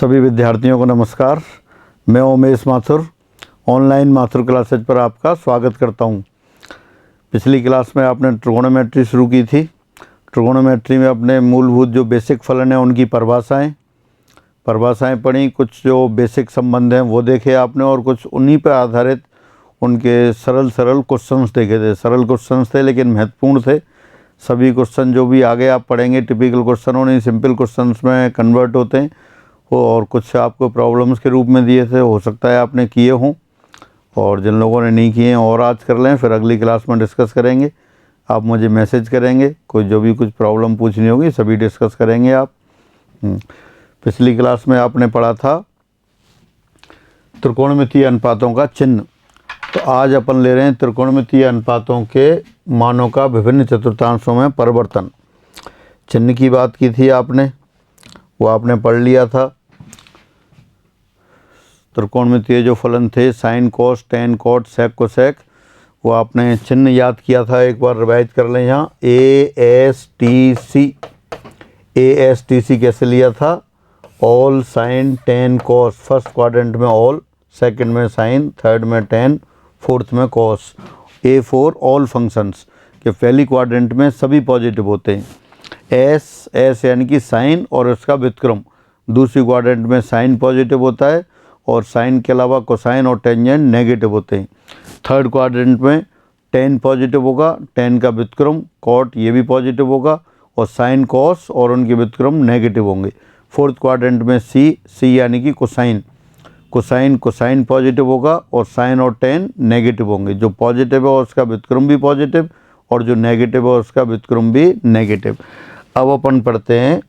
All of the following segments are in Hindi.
सभी विद्यार्थियों को नमस्कार। मैं उमेश माथुर ऑनलाइन माथुर क्लासेज पर आपका स्वागत करता हूं। पिछली क्लास में आपने ट्रिगोनोमेट्री शुरू की थी। ट्रिगोनोमेट्री में अपने मूलभूत जो बेसिक फलन हैं उनकी परिभाषाएं पढ़ी, कुछ जो बेसिक संबंध हैं वो देखे आपने, और कुछ उन्हीं पर आधारित उनके सरल क्वेश्चंस देखे थे। सरल क्वेश्चंस थे लेकिन महत्वपूर्ण थे। सभी क्वेश्चन जो भी आगे आप पढ़ेंगे टिपिकल क्वेश्चन उन्हीं सिंपल क्वेश्चंस में कन्वर्ट होते हैं और कुछ आपको प्रॉब्लम्स के रूप में दिए थे। हो सकता है आपने किए हों, और जिन लोगों ने नहीं किए हैं और आज कर लें, फिर अगली क्लास में डिस्कस करेंगे। आप मुझे मैसेज करेंगे, कोई जो भी कुछ प्रॉब्लम पूछनी होगी सभी डिस्कस करेंगे आप। पिछली क्लास में आपने पढ़ा था त्रिकोणमितीय अनुपातों का चिन्ह। तो आज अपन ले रहे हैं त्रिकोणमितीय अनुपातों के मानों का विभिन्न चतुर्थांशों में परिवर्तन। चिन्ह की बात की थी आपने, वो आपने पढ़ लिया था। त्रिकोणमितीय जो फलन थे sine cos tan cot sec cosec, वो आपने चिन्ह याद किया था। एक बार रिवाइज कर लें। यहाँ ASTC कैसे लिया था? ऑल साइन टेन कोस, फर्स्ट क्वाड्रेंट में ऑल, सेकंड में साइन, थर्ड में टेन, फोर्थ में कोस। A4 ऑल फंक्शंस के पहली क्वाड्रेंट में सभी पॉजिटिव होते हैं। एस यानी कि साइन और इसका व्युत्क्रम, दूसरी क्वाड्रेंट में साइन पॉजिटिव होता है और साइन के अलावा कोसाइन और टेंजेंट नेगेटिव होते हैं। थर्ड क्वाड्रेंट में टेन पॉजिटिव होगा, टेन का व्युत्क्रम कॉट ये भी पॉजिटिव होगा, और साइन कॉस और उनके व्युत्क्रम नेगेटिव होंगे। फोर्थ क्वाड्रेंट में सी यानी कि कोसाइन पॉजिटिव होगा और साइन और टेन नेगेटिव होंगे। जो पॉजिटिव है उसका व्युत्क्रम भी पॉजिटिव और जो नेगेटिव है उसका व्युत्क्रम भी नेगेटिव। अब अपन पढ़ते हैं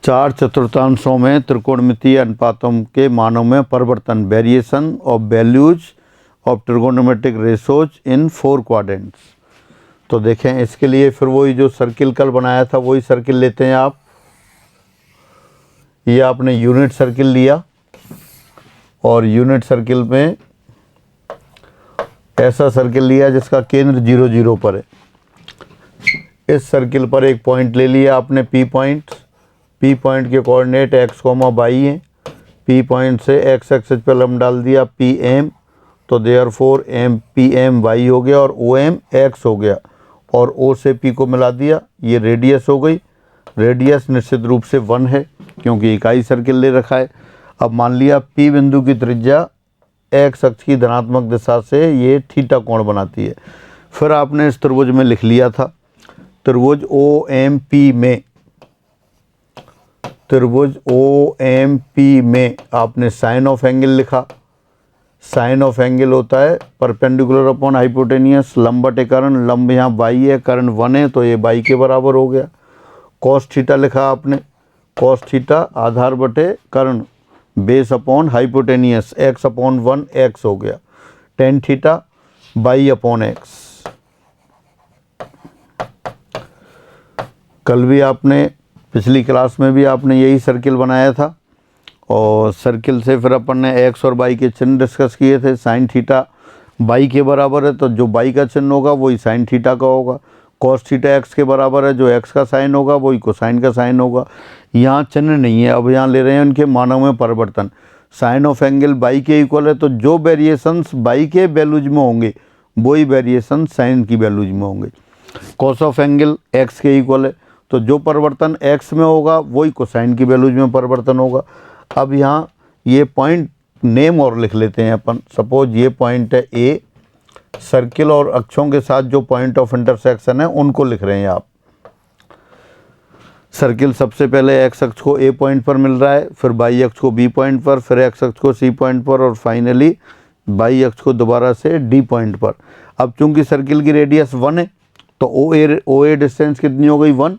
चार चतुर्थांशों में त्रिकोणमितीय अनुपातों के मानों में परिवर्तन, variation of values of trigonometric ratios in 4 quadrants. तो देखें, इसके लिए फिर वही जो सर्किल कल बनाया था वही सर्किल लेते हैं आप। ये आपने यूनिट सर्किल लिया और यूनिट सर्किल में ऐसा सर्किल लिया जिसका केंद्र 0 0 पर है। इस सर्किल पर एक पॉइंट ले लिया आपने, पी पॉइंट के कोऑर्डिनेट x, y हैं। पी पॉइंट से x एक्सिस पर लंब डाल दिया PM, तो देयरफॉर PM y हो गया और OM x हो गया, और O से P को मिला दिया, ये रेडियस हो गई। रेडियस निश्चित रूप से 1 है क्योंकि इकाई सर्किल ले रखा है। अब मान लिया P बिंदु की त्रिज्या x अक्ष की धनात्मक दिशा से ये थीटा कोण बनाती है। फिर आपने इस त्रिभुज में लिख लिया था, त्रिभुज OMP में आपने साइन ऑफ एंगल लिखा। साइन ऑफ एंगल होता है परपेंडिकुलर अपॉन हाइपोटेनियस, लंब बटे कर्ण। लंब यहाँ y है, कर्ण 1 है, तो ये y के बराबर हो गया। कॉस थीटा लिखा आपने, कॉस थीटा आधार बटे कर्ण, base upon hypotenuse, x upon 1 x हो गया। Tan theta y upon x। कल भी आपने, पिछली क्लास में भी आपने यही सर्किल बनाया था, और सर्किल से फिर अपन ने x और y के चिन्ह डिस्कस किए थे। साइन थीटा y के बराबर है तो जो y का चिन्ह होगा वही साइन थीटा का होगा। कॉस थीटा x के बराबर है, जो x का साइन होगा वही कोसाइन का साइन होगा। यहाँ चिन्ह नहीं है, अब यहाँ ले रहे हैं उनके मानों में परिवर्तन। साइन ऑफ एंगल y के इक्वल है, तो जो वेरिएशंस y के वैल्यूज में होंगे वही वेरिएशन साइन की वैल्यूज में होंगे। कॉस ऑफ एंगल x के इक्वल है, तो जो परिवर्तन x में होगा वही कोसाइन की वैल्यूज में परिवर्तन होगा। अब यहाँ ये पॉइंट नेम और लिख लेते हैं अपन। सपोज ये पॉइंट है A, सर्किल और अक्षों के साथ जो पॉइंट ऑफ इंटरसेक्शन है उनको लिख रहे हैं आप। सर्किल सबसे पहले x अक्ष को A पॉइंट पर मिल रहा है, फिर y अक्ष को B पॉइंट पर, फिर x अक्ष को C पॉइंट पर, और फाइनली y अक्ष को दोबारा से D पॉइंट पर। अब चूंकि सर्किल की रेडियस 1 है तो OA डिस्टेंस कितनी हो गई? 1।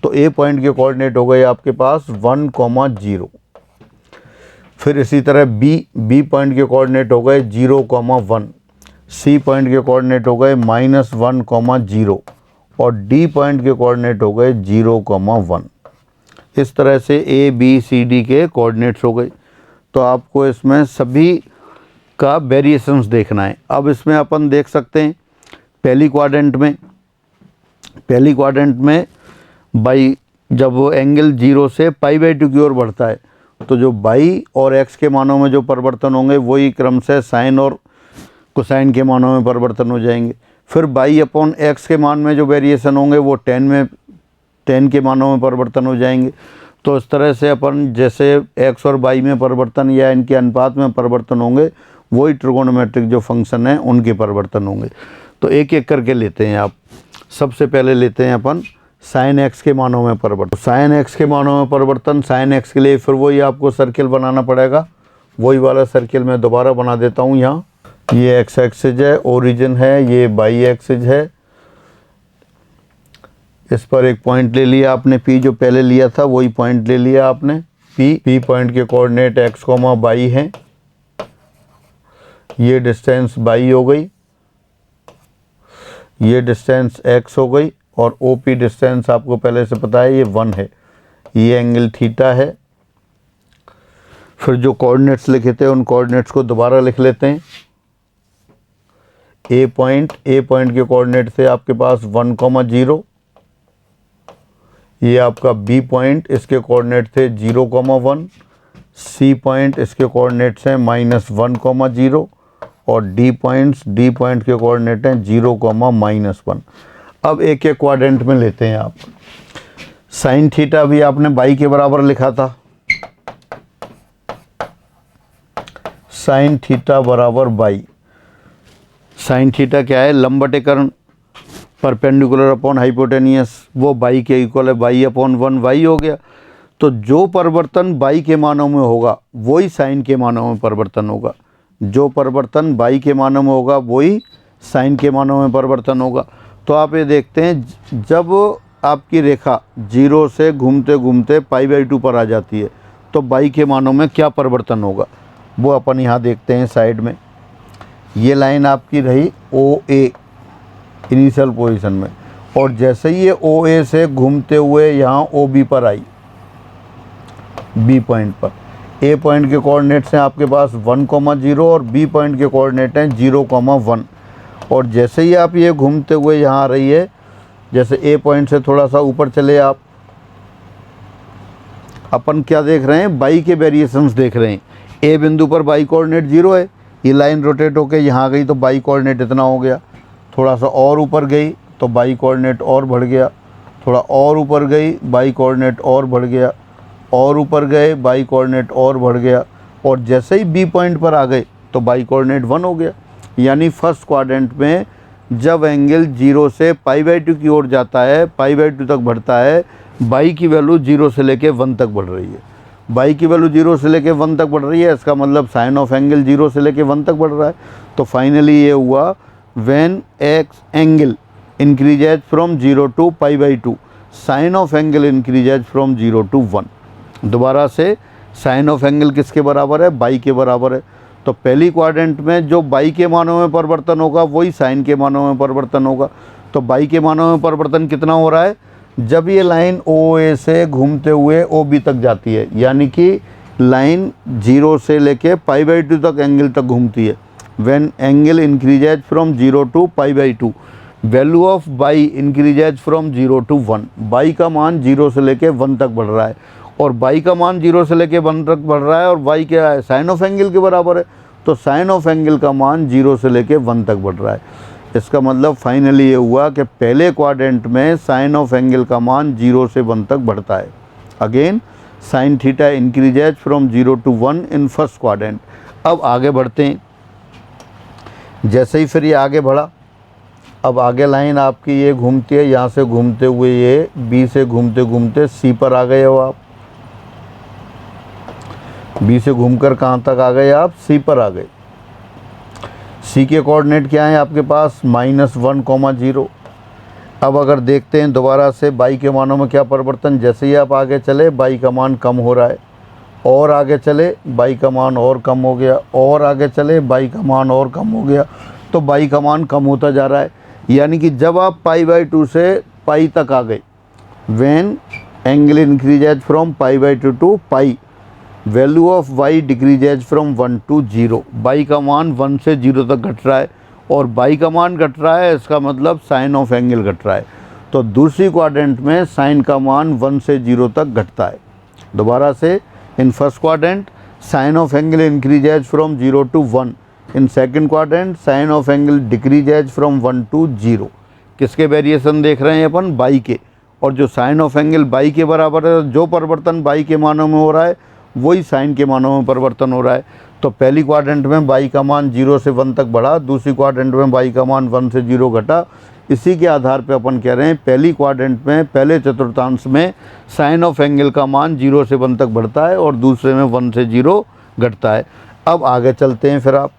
तो A पॉइंट के कोऑर्डिनेट हो गए आपके पास 1, 0। फिर इसी तरह B पॉइंट के कोऑर्डिनेट हो गए 0, 1। C पॉइंट के कोऑर्डिनेट हो गए -1, 0, और D पॉइंट के कोऑर्डिनेट हो गए 0, 1। इस तरह से ABCD के कोऑर्डिनेट्स हो गए। तो आपको इसमें सभी का वेरिएशंस देखना है। अब इसमें अपन देख सकते हैं पहली क्वाड्रेंट में जब एंगल 0 से π/2 की ओर बढ़ता है तो जो बाई और एक्स के मानों में जो परिवर्तन होंगे वही क्रमशः साइन और कोसाइन के मानों में परिवर्तन हो जाएंगे। फिर बाई अपॉन एक्स के मान में जो वेरिएशन होंगे वो टेन के मानों में परिवर्तन हो जाएंगे। तो इस तरह से अपन जैसे एक्स और बाई में परिवर्तन या इनके अनुपात में परिवर्तन होंगे वही ट्रिगोनोमेट्रिक जो फंक्शन है उनके परिवर्तन होंगे। तो एक एक करके लेते हैं आप। सबसे पहले लेते हैं अपन साइन एक्स के मानों में परिवर्तन। साइन एक्स के मानों में परिवर्तन, साइन एक्स के लिए फिर वही आपको सर्किल बनाना पड़ेगा। वही वाला सर्किल मैं दोबारा बना देता हूँ। यहाँ ये एक्स एक्सिस है, ओरिजिन है, ये बाई एक्सिस है। इस पर एक पॉइंट ले लिया आपने, पी जो पहले लिया था वही पॉइंट ले लिया आपने। पी पॉइंट के कोऑर्डिनेट एक्स कॉमा बाई हैं। ये डिस्टेंस बाई हो गई, ये डिस्टेंस एक्स हो गई और ओ पी डिस्टेंस आपको पहले से पता है ये 1 है। ये एंगल थीटा है। फिर जो कोऑर्डिनेट्स लिखे थे उन कोऑर्डिनेट्स को दोबारा लिख लेते हैं। ए पॉइंट के कोऑर्डिनेट थे आपके पास 1,0। ये आपका बी पॉइंट, इसके कोऑर्डिनेट थे 0,1। सी पॉइंट, इसके कोऑर्डिनेट्स हैं -1,0 और डी पॉइंट के कोऑर्डिनेट हैं 0,-1। अब एक एक क्वाड्रेंट में लेते हैं आप। साइन थीटा भी आपने बाई के बराबर लिखा था। साइन थीटा बराबर बाई। साइन थीटा क्या है? लंबटिकर्ण परपेंडिकुलर अपॉन हाइपोटेनियस, वो बाई के इक्वल है। बाई अपॉन 1 बाई हो गया। तो जो परिवर्तन बाई के मानों में होगा वही साइन के मानों में परिवर्तन होगा। जो परिवर्तन बाई के मानों में होगा वही साइन के मानों में परिवर्तन होगा। तो आप ये देखते हैं जब आपकी रेखा 0 से घूमते घूमते π/2 पर आ जाती है तो बाई के मानों में क्या परिवर्तन होगा वो अपन यहाँ देखते हैं साइड में। ये लाइन आपकी रही OA इनिशियल पोजीशन में, और जैसे ही ये OA से घूमते हुए यहाँ OB पर आई, B पॉइंट पर। A पॉइंट के कोऑर्डिनेट्स हैं आपके पास 1,0 और B पॉइंट के कोऑर्डिनेट हैं 0,1। और जैसे ही आप ये घूमते हुए यहाँ आ रही है, जैसे A पॉइंट से थोड़ा सा ऊपर चले आप, अपन क्या देख रहे हैं? बाई के वेरिएशंस देख रहे हैं। A बिंदु पर बाई कोऑर्डिनेट 0 है, ये लाइन रोटेट होके यहाँ गई तो बाई कोऑर्डिनेट इतना हो गया। थोड़ा सा और ऊपर गई तो बाई कोऑर्डिनेट और बढ़ गया। थोड़ा और ऊपर गई बाई कोऑर्डिनेट और बढ़ गया। और ऊपर गए बाई कोऑर्डिनेट और बढ़ गया। और जैसे ही बी पॉइंट पर आ गए तो बाई कोऑर्डिनेट 1 हो गया। यानी फर्स्ट क्वाड्रेंट में जब एंगल 0 से π/2 की ओर जाता है, π/2 तक बढ़ता है, बाई की वैल्यू 0 से लेके 1 तक बढ़ रही है। बाई की वैल्यू 0 से लेके 1 तक बढ़ रही है, इसका मतलब साइन ऑफ एंगल 0 से लेके 1 तक बढ़ रहा है। तो फाइनली ये हुआ when x angle increases from 0 to π/2, sine of angle increases from 0 to 1। दोबारा से साइन ऑफ एंगल किसके बराबर है? बाई के बराबर है। तो पहली क्वाड्रेंट में जो बाई के मानों में परिवर्तन होगा वही साइन के मानों में परिवर्तन होगा। तो बाई के मानों में परिवर्तन कितना हो रहा है? जब ये लाइन OA से घूमते हुए OB तक जाती है, यानी कि लाइन 0 से लेके π/2 तक एंगल तक घूमती है। When angle increases from 0 to π/2, value of y increases from 0 to 1। Y का मान 0 से लेके 1 तक बढ़ रहा है, और बाई का मान 0 से लेके 1 तक बढ़ रहा है, और बाई क्या है? साइन ऑफ एंगल के बराबर है। तो साइन ऑफ एंगल का मान 0 से लेके 1 तक बढ़ रहा है। इसका मतलब फाइनली ये हुआ कि पहले क्वाड्रेंट में साइन ऑफ एंगल का मान 0 से 1 तक बढ़ता है। Again sine theta increases from 0 to 1 in first quadrant. अब आगे बढ़ते हैं। जैसे ही फिर ये आगे बढ़ा, अब आगे लाइन आपकी ये घूमती है, यहाँ से घूमते हुए ये बी से घूमते घूमते सी पर आ गए हो आप। बी से घूमकर कहाँ तक आ गए आप? सी पर आ गए। सी के कोऑर्डिनेट क्या हैं आपके पास? -1,0। अब अगर देखते हैं दोबारा से बाई के मानों में क्या परिवर्तन, जैसे ही आप आगे चले बाई का मान कम हो रहा है, और आगे चले बाई का मान और कम हो गया, और आगे चले बाई का मान और कम हो गया। तो बाई का मान कम होता जा रहा है। यानी कि जब आप π/2 से पाई तक आ गए, when angle increases from π/2 to pi, value of y decreases from 1 to 0। Y का मान 1 से 0 तक घट रहा है, और बाई का मान घट रहा है, इसका मतलब साइन ऑफ एंगल घट रहा है। तो दूसरी क्वाड्रेंट में साइन का मान 1 से 0 तक घटता है। दोबारा से in first quadrant sine of angle increases from 0 to 1, in second quadrant sine of angle decreases from 1 to 0। किसके वेरिएशन देख रहे हैं अपन? बाई के। और जो साइन ऑफ एंगल बाई के बराबर है, जो परिवर्तन बाई के मानों में हो रहा है वही साइन के मानों में परिवर्तन हो रहा है। तो पहली क्वाड्रेंट में बाई का मान 0 से 1 तक बढ़ा, दूसरी क्वाड्रेंट में बाई का मान 1 से 0 घटा। इसी के आधार पे अपन कह रहे हैं पहली क्वाड्रेंट में, पहले चतुर्थांश में साइन ऑफ एंगल का मान 0 से 1 तक बढ़ता है और दूसरे में 1 से 0 घटता है। अब आगे चलते हैं, फिर आप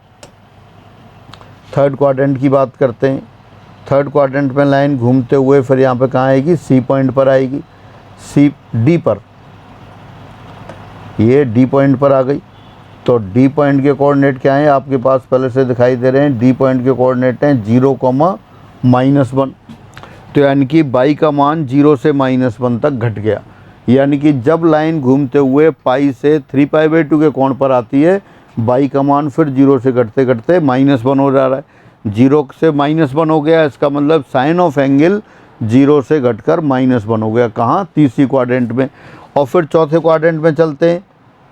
थर्ड क्वाड्रेंट की बात करते हैं। थर्ड क्वाड्रेंट में लाइन घूमते हुए फिर यहाँ पे कहाँ आएगी? सी पॉइंट पर आएगी, सी डी पर, ये डी पॉइंट पर आ गई। तो डी पॉइंट के कोऑर्डिनेट क्या हैं? आपके पास पहले से दिखाई दे रहे हैं। डी पॉइंट के कोऑर्डिनेट हैं 0, -1। तो यानी कि बाई का मान 0 से -1 तक घट गया। यानी कि जब लाइन घूमते हुए पाई से 3π/2 के कोण पर आती है, बाई का मान फिर 0 से घटते घटते -1 हो जा रहा है। 0 से -1 हो गया, इसका मतलब साइन ऑफ एंगल 0 से घटकर -1 हो गया। कहाँ? तीसरी क्वाड्रेंट में। और फिर चौथे क्वाड्रेंट में चलते हैं।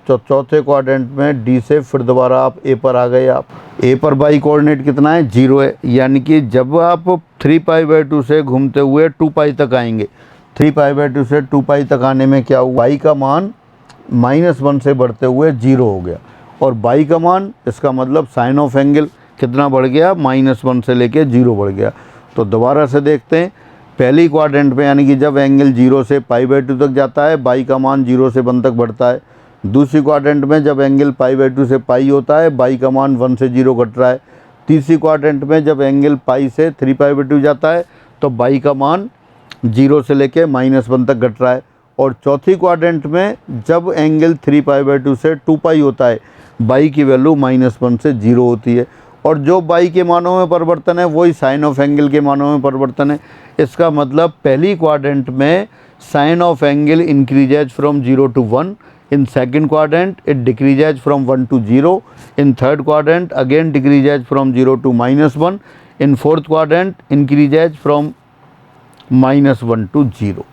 तो चौथे क्वाड्रेंट में डी से फिर दोबारा आप ए पर आ गए। आप ए पर बाई कोऑर्डिनेट कितना है? 0 है। यानी कि जब आप 3π/2 से घूमते हुए 2π तक आएंगे, 3π/2 से 2π तक आने में क्या हुआ? बाई का मान -1 से बढ़ते हुए 0 हो गया। और बाई का मान, इसका मतलब साइन ऑफ एंगल कितना बढ़ गया? -1 से लेके 0 बढ़ गया। तो दोबारा से देखते हैं, पहली क्वाड्रेंट में यानी कि जब एंगल 0 से π/2 तक जाता है, बाई का मान 0 से 1 तक बढ़ता है। दूसरी क्वाड्रेंट में जब एंगल π/2 से पाई होता है, बाई का मान 1 से 0 घट रहा है। तीसरी क्वाड्रेंट में जब एंगल पाई से 3π/2 जाता है, तो बाई का मान 0 से लेके -1 तक घट रहा है। और चौथी क्वाड्रेंट में जब एंगल 3π/2 से 2π होता है, बाई की वैल्यू -1 से 0 होती है। और जो बाई के मानों में परिवर्तन है वही साइन ऑफ एंगल के मानों में परिवर्तन है। इसका मतलब पहली क्वाड्रेंट में sine of angle increases from 0 to 1, in second quadrant it decreases from 1 to 0, in third quadrant again decreases from 0 to -1, in fourth quadrant increases from -1 to 0।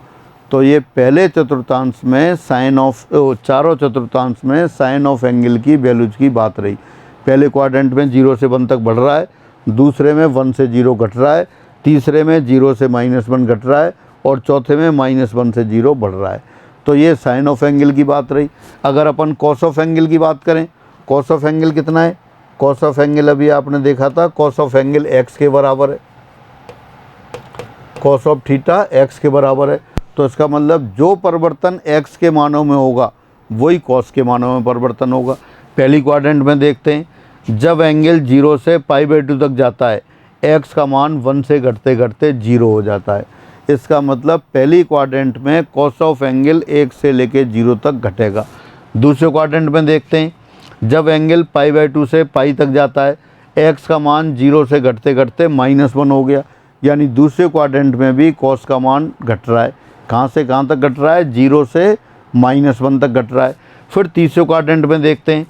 तो ये पहले चतुर्थांश में साइन ऑफ, चारों चतुर्थांश में साइन ऑफ एंगल की वैल्यूज की बात रही। पहले क्वाड्रेंट में 0 से 1 तक बढ़ रहा है, दूसरे में 1 से 0 घट रहा है, तीसरे में 0 से -1 घट रहा है और चौथे में -1 से 0 बढ़ रहा है। तो ये साइन ऑफ एंगल की बात रही। अगर अपन कॉस ऑफ एंगल की बात करें, कॉस ऑफ एंगल कितना है? कॉस ऑफ एंगल अभी आपने देखा था, कॉस ऑफ एंगल x के बराबर है, कॉस ऑफ थीटा x के बराबर है। तो इसका मतलब जो परिवर्तन x के मानों में होगा वही कॉस के मानों में परिवर्तन होगा। पहली क्वाड्रेंट में देखते हैं, जब एंगल 0 से π/2 तक जाता है, x का मान 1 से घटते घटते 0 हो जाता है। इसका मतलब पहली क्वाड्रेंट में कॉस ऑफ एंगल 1 से लेके 0 तक घटेगा। दूसरे क्वाड्रेंट में देखते हैं, जब एंगल π/2 से पाई तक जाता है, x का मान 0 से घटते घटते -1 हो गया। यानी दूसरे क्वाड्रेंट में भी कॉस का मान घट रहा है। कहाँ से कहाँ तक घट रहा है? 0 से -1 तक घट रहा है। फिर तीसरे क्वाड्रेंट में देखते हैं,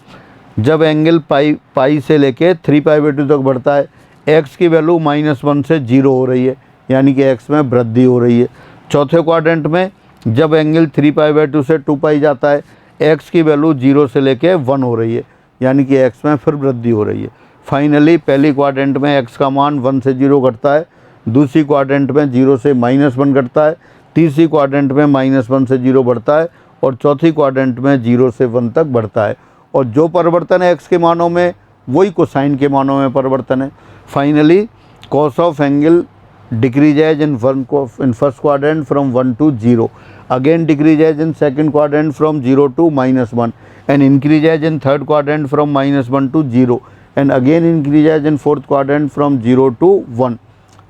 जब एंगल पाई से लेके 3π/2 तक बढ़ता है, x की वैल्यू -1 से 0 हो रही है, यानी कि x में वृद्धि हो रही है। चौथे क्वाड्रेंट में जब एंगल 3π/2 से 2π जाता है, x की वैल्यू 0 से लेके 1 हो रही है, यानी कि x में फिर वृद्धि हो रही है। फाइनली पहली क्वाड्रेंट में x का मान 1 से 0 घटता है, दूसरी क्वाड्रेंट में 0 से -1 घटता है, तीसरी क्वाड्रेंट में -1 से 0 बढ़ता है और चौथी क्वाड्रेंट में 0 से 1 तक बढ़ता है। और जो परिवर्तन है x के मानों में वही कोसाइन के मानों में परिवर्तन है। Finally cos of angle decreases in first quadrant from 1 to 0, again decreases in second quadrant from 0 to -1, and increases in third quadrant from -1 to 0, and again increases in fourth quadrant from 0 to 1।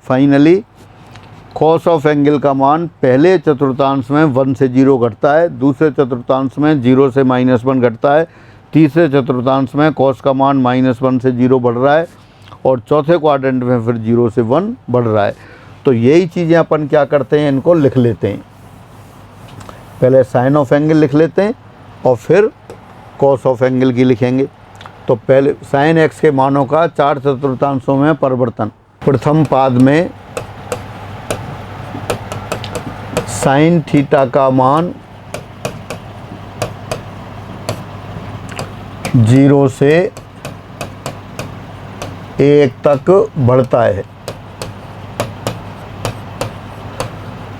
Finally cos of angle का मान पहले चतुर्थांश में 1 से 0 घटता है, दूसरे चतुर्थांश में 0 से -1 घटता है, तीसरे चतुर्थांश में कॉस का मान -1 से 0 बढ़ रहा है और चौथे क्वाड्रेंट में फिर 0 से 1 बढ़ रहा है। तो यही चीज़ें अपन क्या करते हैं, इनको लिख लेते हैं। पहले साइन ऑफ एंगल लिख लेते हैं और फिर कॉस ऑफ एंगल की लिखेंगे। तो पहले साइन एक्स के मानों का 4 चतुर्थांशों में परिवर्तन। प्रथम पाद में साइन थीटा का मान 0 से 1 तक बढ़ता है,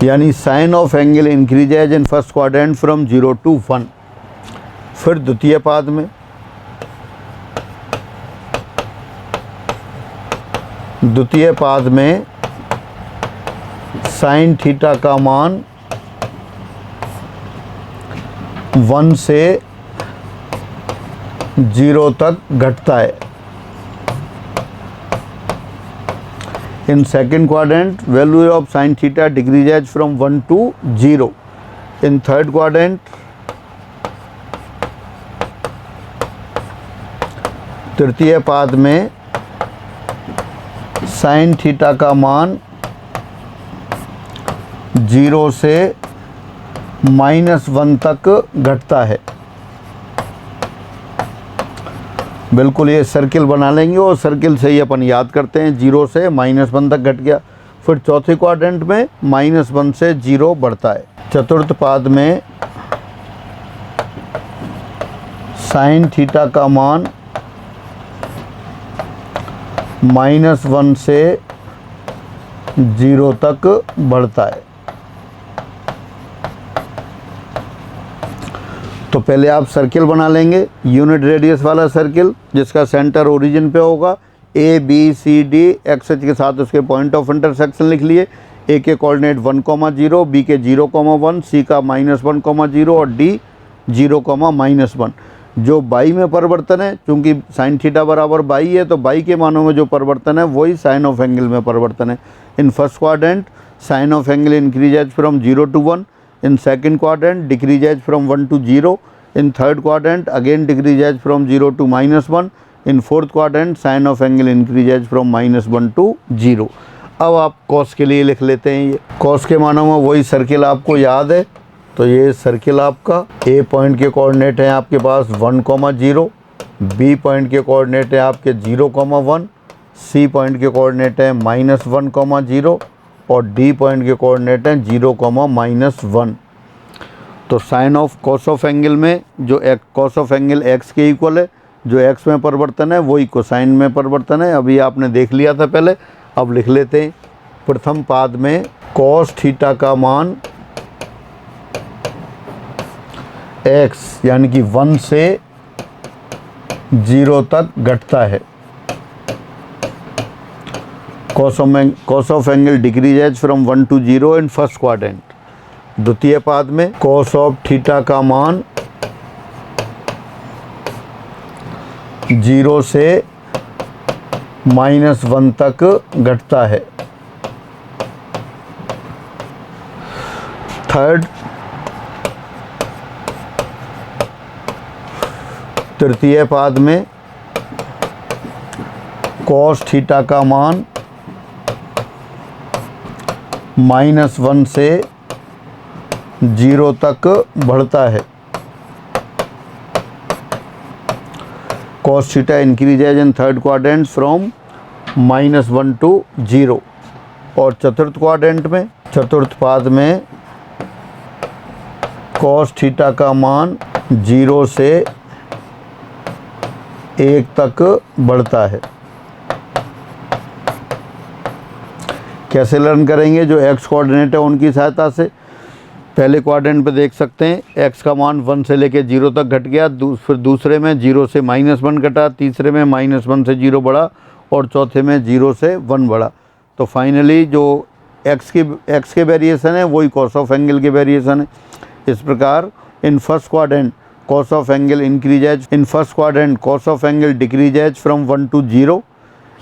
यानी sine of angle increases in first quadrant from 0 to 1। फिर द्वितीय पाद में साइन थीटा का मान 1 से 0 तक घटता है। In second quadrant, value of sin theta decreases from 1 to 0. In third quadrant, तृतीय पाद में sin थीटा का मान 0 से -1 तक घटता है। बिल्कुल ये सर्किल बना लेंगे और सर्किल से ही अपन याद करते हैं, 0 से -1 तक घट गया। फिर चौथे क्वाड्रेंट में -1 से 0 बढ़ता है। चतुर्थ पाद में साइन थीटा का मान -1 से 0 तक बढ़ता है। तो पहले आप सर्किल बना लेंगे, यूनिट रेडियस वाला सर्किल जिसका सेंटर ओरिजिन पे होगा। A B C D X के साथ उसके पॉइंट ऑफ इंटरसेक्शन लिख लिए। ए के कोऑर्डिनेट 1,0, बी के 0,1, सी का -1,0 और डी 0,-1। जो बाई में परिवर्तन है, चूँकि साइन थीटा बराबर बाई है तो बाई के मानों में जो परिवर्तन है वही साइन ऑफ एंगल में परिवर्तन है। In first quadrant sine of angle increases from 0 to 1। In second quadrant decreases from 1 to 0. In third quadrant again decreases from 0 to -1. In fourth quadrant sin of angle increases from -1 to 0। अब आप cos के लिए लिख लेते हैं। ये cos के मानों में वही सर्किल आपको याद है, तो ये सर्किल आपका A पॉइंट के कोऑर्डिनेट हैं आपके पास 1,0, B पॉइंट के कोऑर्डिनेट हैं आपके 0,1, C पॉइंट के कोऑर्डिनेट हैं -1,0 और डी पॉइंट के कोऑर्डिनेट हैं 0,-1। तो sine of cos of angle में जो कॉस ऑफ एंगल एक्स के इक्वल है, जो एक्स में परिवर्तन है वही कोसाइन में परिवर्तन है। अभी आपने देख लिया था पहले, अब लिख लेते हैं। प्रथम पाद में कॉस थीटा का मान एक्स यानी कि 1 से 0 तक घटता है। cos of angle decreases from 1 to 0 in first quadrant। द्वितीय पाद में cos of थीटा का मान 0 से -1 तक घटता है। तृतीय पाद में cos थीटा का मान -1 से 0 तक बढ़ता है। cos theta increases in third quadrant from -1 to 0। और चतुर्थ पाद में cos थीटा का मान 0 से 1 तक बढ़ता है। कैसे लर्न करेंगे? जो एक्स कोऑर्डिनेट है उनकी सहायता से। पहले क्वाड्रेंट पे देख सकते हैं एक्स का मान 1 से लेके 0 तक घट गया, फिर दूसरे में 0 से -1 घटा, तीसरे में -1 से 0 बढ़ा और चौथे में 0 से 1 बढ़ा। तो फाइनली जो एक्स के वेरिएशन है वही कॉस ऑफ एंगल के वेरिएशन है। इस प्रकार इन first quadrant cos of angle increases, in first quadrant cos of angle decreases from 1 to 0।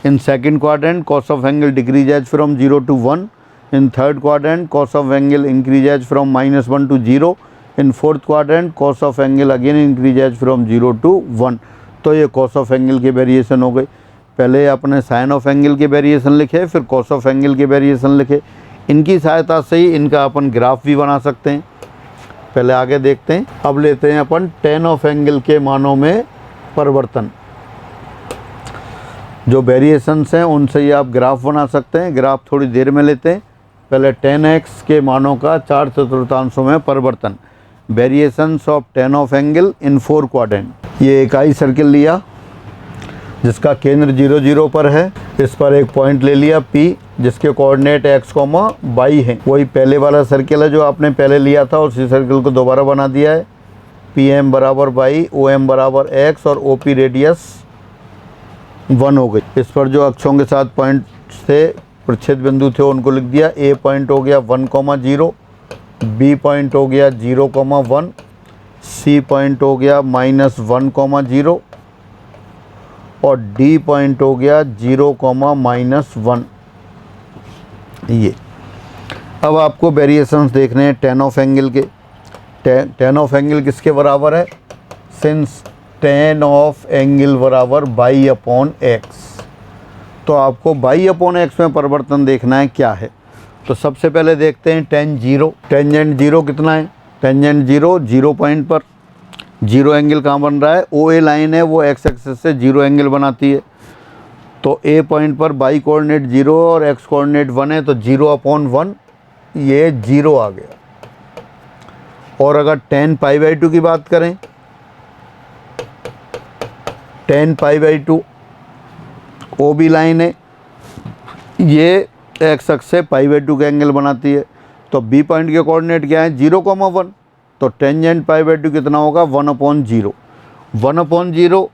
In second quadrant cos of angle decreases from 0 to 1। In third quadrant cos of angle increases from -1 to 0। In fourth quadrant cos of angle again increases from 0 to 1। तो ये cos of angle के वेरिएशन हो गए। पहले अपने sin of angle के वेरिएशन लिखे, फिर cos of angle के वेरिएशन लिखे। इनकी सहायता से ही इनका अपन ग्राफ भी बना सकते हैं। पहले आगे देखते हैं। अब लेते हैं अपन tan of angle के मानों में परिवर्तन। जो वेरिएशंस हैं उनसे ही आप ग्राफ बना सकते हैं। ग्राफ थोड़ी देर में लेते हैं। पहले tan x के मानों का 4/4 में परिवर्तन। Variations of tan of angle in 4 quadrant. ये एक आई सर्किल लिया जिसका केंद्र 0 0 पर है, इस पर एक पॉइंट ले लिया P जिसके कोऑर्डिनेट x, y हैं। वही पहले वाला सर्किल है जो आपने पहले लिया था, उसी सर्किल को दोबारा बना दिया है। PM बराबर y, OM बराबर x और OP रेडियस 1 हो गई। इस पर जो अक्षों के साथ पॉइंट थे, प्रच्छेद बिंदु थे, उनको लिख दिया। A पॉइंट हो गया 1, 0, B पॉइंट हो गया 0, 1, C पॉइंट हो गया -1, 0 और D पॉइंट हो गया 0, -1। ये अब आपको वेरिएशंस देखने हैं tan ऑफ एंगल के। tan ऑफ एंगल किसके बराबर है? सिंस tan ऑफ एंगल बराबर y अपॉन x, तो आपको y अपॉन x में परिवर्तन देखना है क्या है। तो सबसे पहले देखते हैं tan 0। टेंजेंट 0 कितना है? टेंजेंट 0 0 पॉइंट पर। 0 एंगल कहाँ बन रहा है? OA लाइन है, वो x एक्सिस से 0 एंगल बनाती है। तो A पॉइंट पर y कोऑर्डिनेट 0 और x कोऑर्डिनेट 1 है, तो 0 अपॉन 1 ये 0 आ गया। और अगर tan π/2 की बात करें, tan π/2 OB लाइन है, ये x अक्ष से π/2 का एंगल बनाती है। तो B पॉइंट के कोऑर्डिनेट क्या है? 0, 1, तो टेंजेंट π/2 कितना होगा? 1/0। 1/0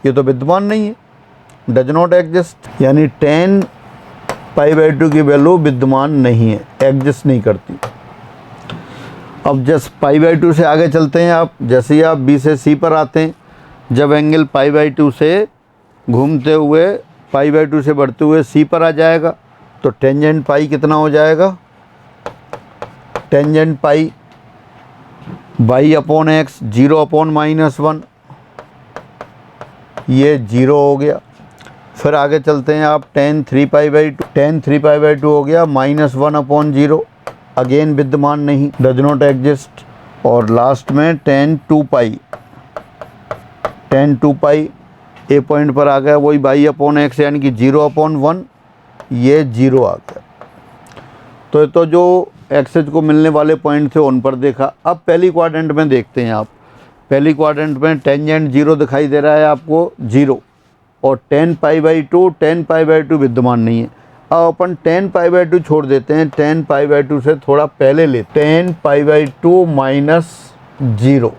ये तो विद्यमान नहीं है, डज नॉट एग्जिस्ट, यानी tan π/2 की वैल्यू विद्यमान नहीं है, एग्जिस्ट नहीं करती। अब जस्ट π/2 से आगे चलते हैं। आप जैसे ही आप B से C पर आते हैं, जब एंगल π/2 से घूमते हुए π/2 से बढ़ते हुए C पर आ जाएगा, तो टेंजेंट पाई कितना हो जाएगा? टेंजेंट पाई y अपॉन x 0 अपॉन -1, ये 0 हो गया। फिर आगे चलते हैं आप, tan 3π/2 हो गया -1/0, अगेन विद्यमान नहीं, डज नॉट एग्जिस्ट। और लास्ट में tan 2π A पॉइंट पर आ गया, वही y अपॉन x यानी कि 0/1, ये 0 आ गया। तो ये तो जो एक्सेस को मिलने वाले पॉइंट थे उन पर देखा। अब पहली क्वाड्रेंट में देखते हैं आप। पहली क्वाड्रेंट में टेंजेंट 0 दिखाई दे रहा है आपको, 0, और tan π/2 विद्यमान नहीं है। अब अपन tan π/2 छोड़ देते हैं, tan π/2 से थोड़ा पहले लेते हैं, tan π/2 -0,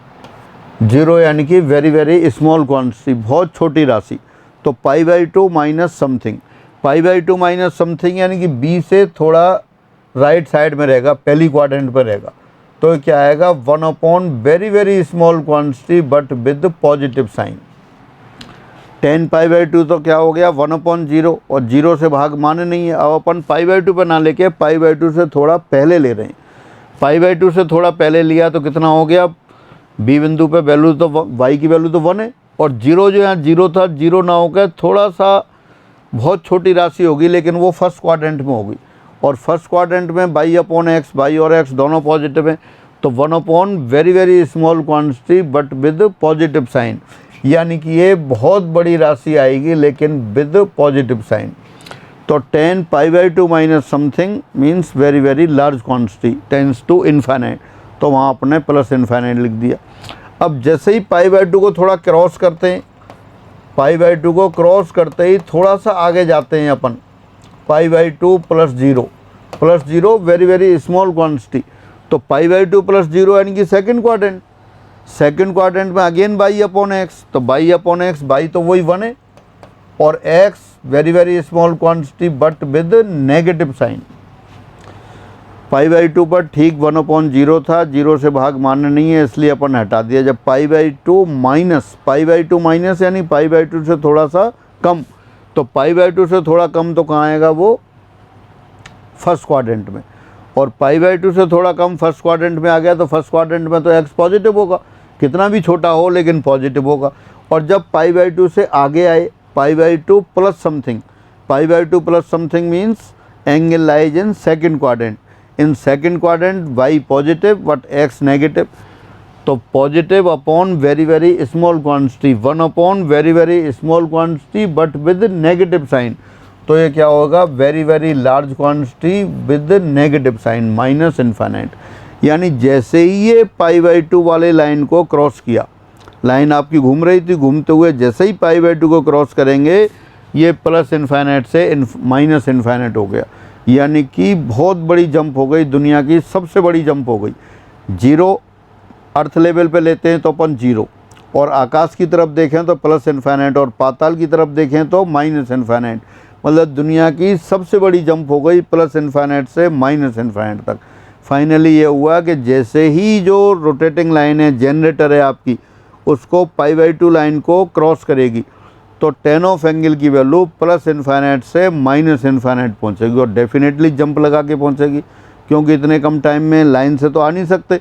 0 यानी कि वेरी वेरी स्मॉल क्वांटिटी, बहुत छोटी राशि। तो π/2 माइनस समथिंग, π/2 माइनस समथिंग यानी कि B से थोड़ा राइट साइड में रहेगा, पहली क्वाड्रेंट पर रहेगा। तो क्या आएगा? 1 upon very very small quantity but with positive sign. tan π/2 तो क्या हो गया? 1/0, और 0 से भाग माने नहीं है। अब अपन π/2 पर ना लेके π/2 से थोड़ा पहले ले रहे हैं। π/2 से थोड़ा पहले लिया तो कितना हो गया? B बिंदु पे वैल्यू तो y की वैल्यू तो 1 है, और 0 जो यहाँ 0 था, 0 ना होकर थोड़ा सा बहुत छोटी राशि होगी, लेकिन वो फर्स्ट क्वाड्रेंट में होगी। और फर्स्ट क्वाड्रेंट में y अपॉन x, y और x दोनों पॉजिटिव हैं, तो 1 upon very very small quantity but with positive sign, यानी कि ये बहुत बड़ी राशि आएगी लेकिन विद पॉजिटिव साइन। तो tan π/2 minus something means very very large quantity tends to infinite, तो वहाँ आपने प्लस इन्फाइनाइट लिख दिया। अब जैसे ही π/2 को थोड़ा क्रॉस करते हैं, π/2 को क्रॉस करते ही थोड़ा सा आगे जाते हैं अपन, π/2 + 0 वेरी वेरी स्मॉल क्वांटिटी, तो π/2 + 0 यानी कि सेकंड क्वाड्रेंट। सेकंड क्वाड्रेंट में अगेन y अपॉन x, तो y अपॉन x, y तो वही 1 है, और x very very small quantity but with negative sign. π/2 पर ठीक 1/0 था, 0 से भाग मानना नहीं है इसलिए अपन हटा दिया। जब π/2 माइनस यानी π/2 से थोड़ा सा कम, तो π/2 से थोड़ा कम तो कहाँ आएगा? वो फर्स्ट क्वाड्रेंट में। और π/2 से थोड़ा कम फर्स्ट क्वाड्रेंट में आ गया, तो फर्स्ट क्वाड्रेंट में तो x पॉजिटिव होगा, कितना भी छोटा हो लेकिन पॉजिटिव होगा। और जब π/2 से आगे आए, π/2 + something, π/2 + something means angle lies in second quadrant. In second quadrant y positive but x negative, तो positive upon very very small quantity, 1 upon very very small quantity but with negative sign, तो ये क्या होगा? Very very large quantity with negative sign, minus infinite, यानी जैसे ही ये π/2 वाले लाइन को क्रॉस किया, लाइन आपकी घूम रही थी, घूमते हुए जैसे ही π/2 को क्रॉस करेंगे ये प्लस इन्फाइनाइट से माइनस इन्फाइनाइट हो गया। यानी कि बहुत बड़ी जंप हो गई, दुनिया की सबसे बड़ी जंप हो गई। जीरो अर्थ लेवल पे लेते हैं तो अपन जीरो, और आकाश की तरफ देखें तो प्लस इन्फाइनाइट, और पाताल की तरफ देखें तो माइनस इन्फाइनाइट। मतलब दुनिया की सबसे बड़ी जंप हो गई प्लस इन्फाइनाइट से माइनस इन्फाइनाइट तक। फाइनली ये हुआ कि जैसे ही जो रोटेटिंग लाइन है, जनरेटर है आपकी, उसको π/2 लाइन को क्रॉस करेगी तो tan ऑफ एंगल की वैल्यू प्लस इन्फाइनाइट से माइनस इन्फाइनाइट पहुँचेगी, और डेफिनेटली जंप लगा के पहुँचेगी, क्योंकि इतने कम टाइम में लाइन से तो आ नहीं सकते।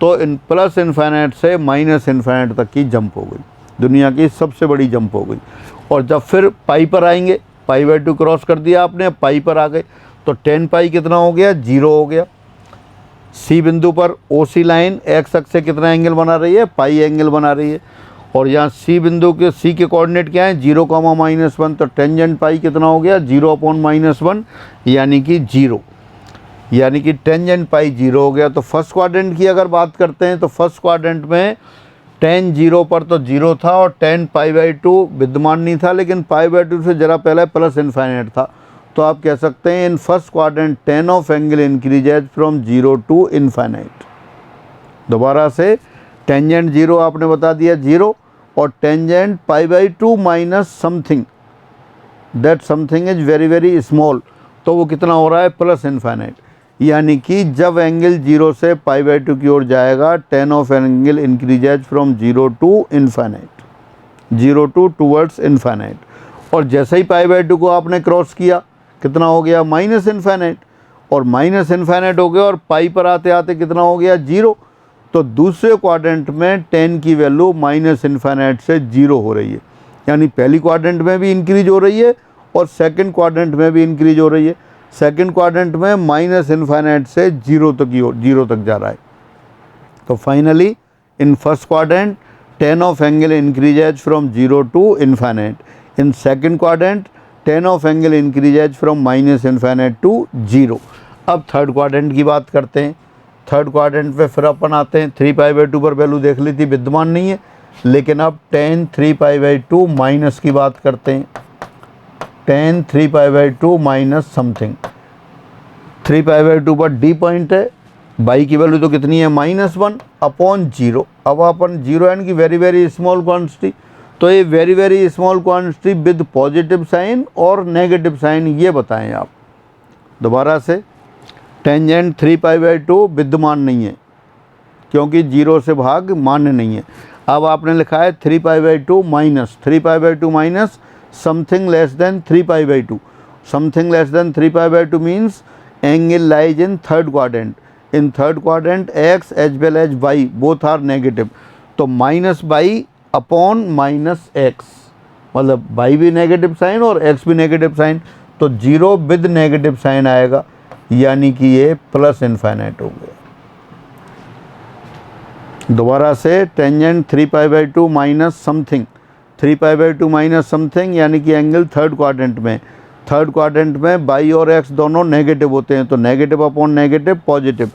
तो इन प्लस इन्फाइनाइट से माइनस इन्फाइनाइट तक की जंप हो गई, दुनिया की सबसे बड़ी जंप हो गई। और जब फिर पाई पर आएंगे, π/2 क्रॉस कर दिया आपने, पाई पर आ गए तो tan पाई कितना हो गया, 0 हो गया। सी बिंदु पर OC लाइन एक्स अक्ष से कितना एंगल बना रही है, पाई एंगल बना रही है। और यहाँ सी बिंदु के सी के कोऑर्डिनेट क्या है, 0, -1, तो टेंजेंट पाई कितना हो गया, 0/-1 यानी कि 0, यानी कि टेंजेंट पाई 0 हो गया। तो फर्स्ट क्वाड्रेंट की अगर बात करते हैं तो फर्स्ट क्वाड्रेंट में tan 0 पर तो 0 था और tan π/2 विद्यमान नहीं था, लेकिन π/2 से ज़रा पहले प्लस इन्फाइनाइट था। तो आप कह सकते हैं in first quadrant tan of angle increases from 0 to infinite. दोबारा से टेंजेंट 0 आपने बता दिया 0, और tangent π/2 minus something, that something is very very small, तो वो कितना हो रहा है, प्लस इन्फाइनाइट। यानी कि जब एंगल 0 से π/2 की ओर जाएगा, tan of angle increases from 0 to infinite, 0 to towards infinite. और जैसे ही π/2 को आपने क्रॉस किया, कितना हो गया, माइनस इन्फाइनाइट, और माइनस इन्फाइनाइट हो गया, और पाई पर आते आते कितना हो गया, 0। तो दूसरे क्वाड्रेंट में tan की वैल्यू माइनस इन्फाइनाइट से 0 हो रही है, यानी पहली क्वाड्रेंट में भी इंक्रीज हो रही है और सेकंड क्वाड्रेंट में भी इंक्रीज हो रही है। सेकंड क्वाड्रेंट में माइनस इन्फाइनाइट से 0 तक जा रहा है। तो finally in first quadrant tan of angle increases from 0 to infinite, in second quadrant tan of angle increases from minus infinite to 0। अब थर्ड क्वाड्रेंट की बात करते हैं। थर्ड क्वाड्रेंट पे फिर अपन आते हैं, 3π/2 पर वैल्यू देख ली थी, विद्यमान नहीं है, लेकिन अब tan 3π/2 माइनस की बात करते हैं। tan 3π/2 माइनस समथिंग, 3π/2 पर डी पॉइंट है, बाई की वैल्यू तो कितनी है, -1/0। अब अपन 0 यानी कि वेरी वेरी स्मॉल क्वांटिटी, तो ये very very small quantity with positive sign और नेगेटिव साइन, ये बताएं आप। दोबारा से टेंजेंट 3π/2 विद्यमान नहीं है, क्योंकि 0 से भाग मान्य नहीं है। अब आपने लिखा है 3π/2 minus something less than 3π/2। Something less than 3π/2 means angle lies in third quadrant. In third quadrant x as well as y both are negative, तो -y/-x, मतलब y भी नेगेटिव साइन और x भी नेगेटिव साइन, तो 0 विद नेगेटिव साइन आएगा, यानी कि ये प्लस इन्फाइनाइट हो गया। दोबारा से tangent 3π/2 minus something, 3π/2 minus something यानी कि एंगल थर्ड क्वाड्रेंट में, थर्ड क्वाड्रेंट में y और x दोनों नेगेटिव होते हैं, तो नेगेटिव/नेगेटिव पॉजिटिव,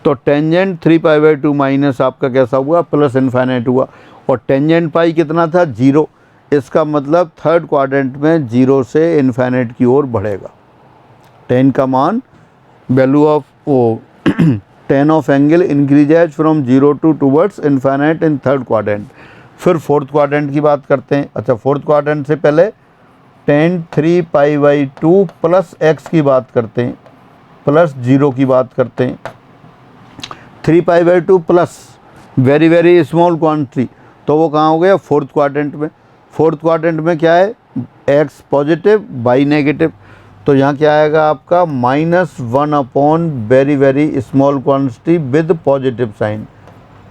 तो टेंजेंट 3π/2 माइनस आपका कैसा हुआ, प्लस इन्फाइनाइट हुआ। और टेंजेंट पाई कितना था, 0, इसका मतलब थर्ड क्वाड्रेंट में 0 से इन्फाइनाइट की ओर बढ़ेगा। tan का मान value of tan of angle increases from 0 to towards infinite in third quadrant. फिर फोर्थ क्वाड्रेंट की बात करते हैं। अच्छा, फोर्थ क्वाड्रेंट से पहले tan 3π/2 प्लस x की बात करते हैं, प्लस 0 की बात करते हैं। 3π/2 plus very very small quantity, तो वो कहाँ हो गया, फोर्थ क्वाड्रेंट में। फोर्थ क्वाड्रेंट में क्या है, x पॉजिटिव y नेगेटिव, तो यहाँ क्या आएगा आपका -1 very very small quantity with positive sign,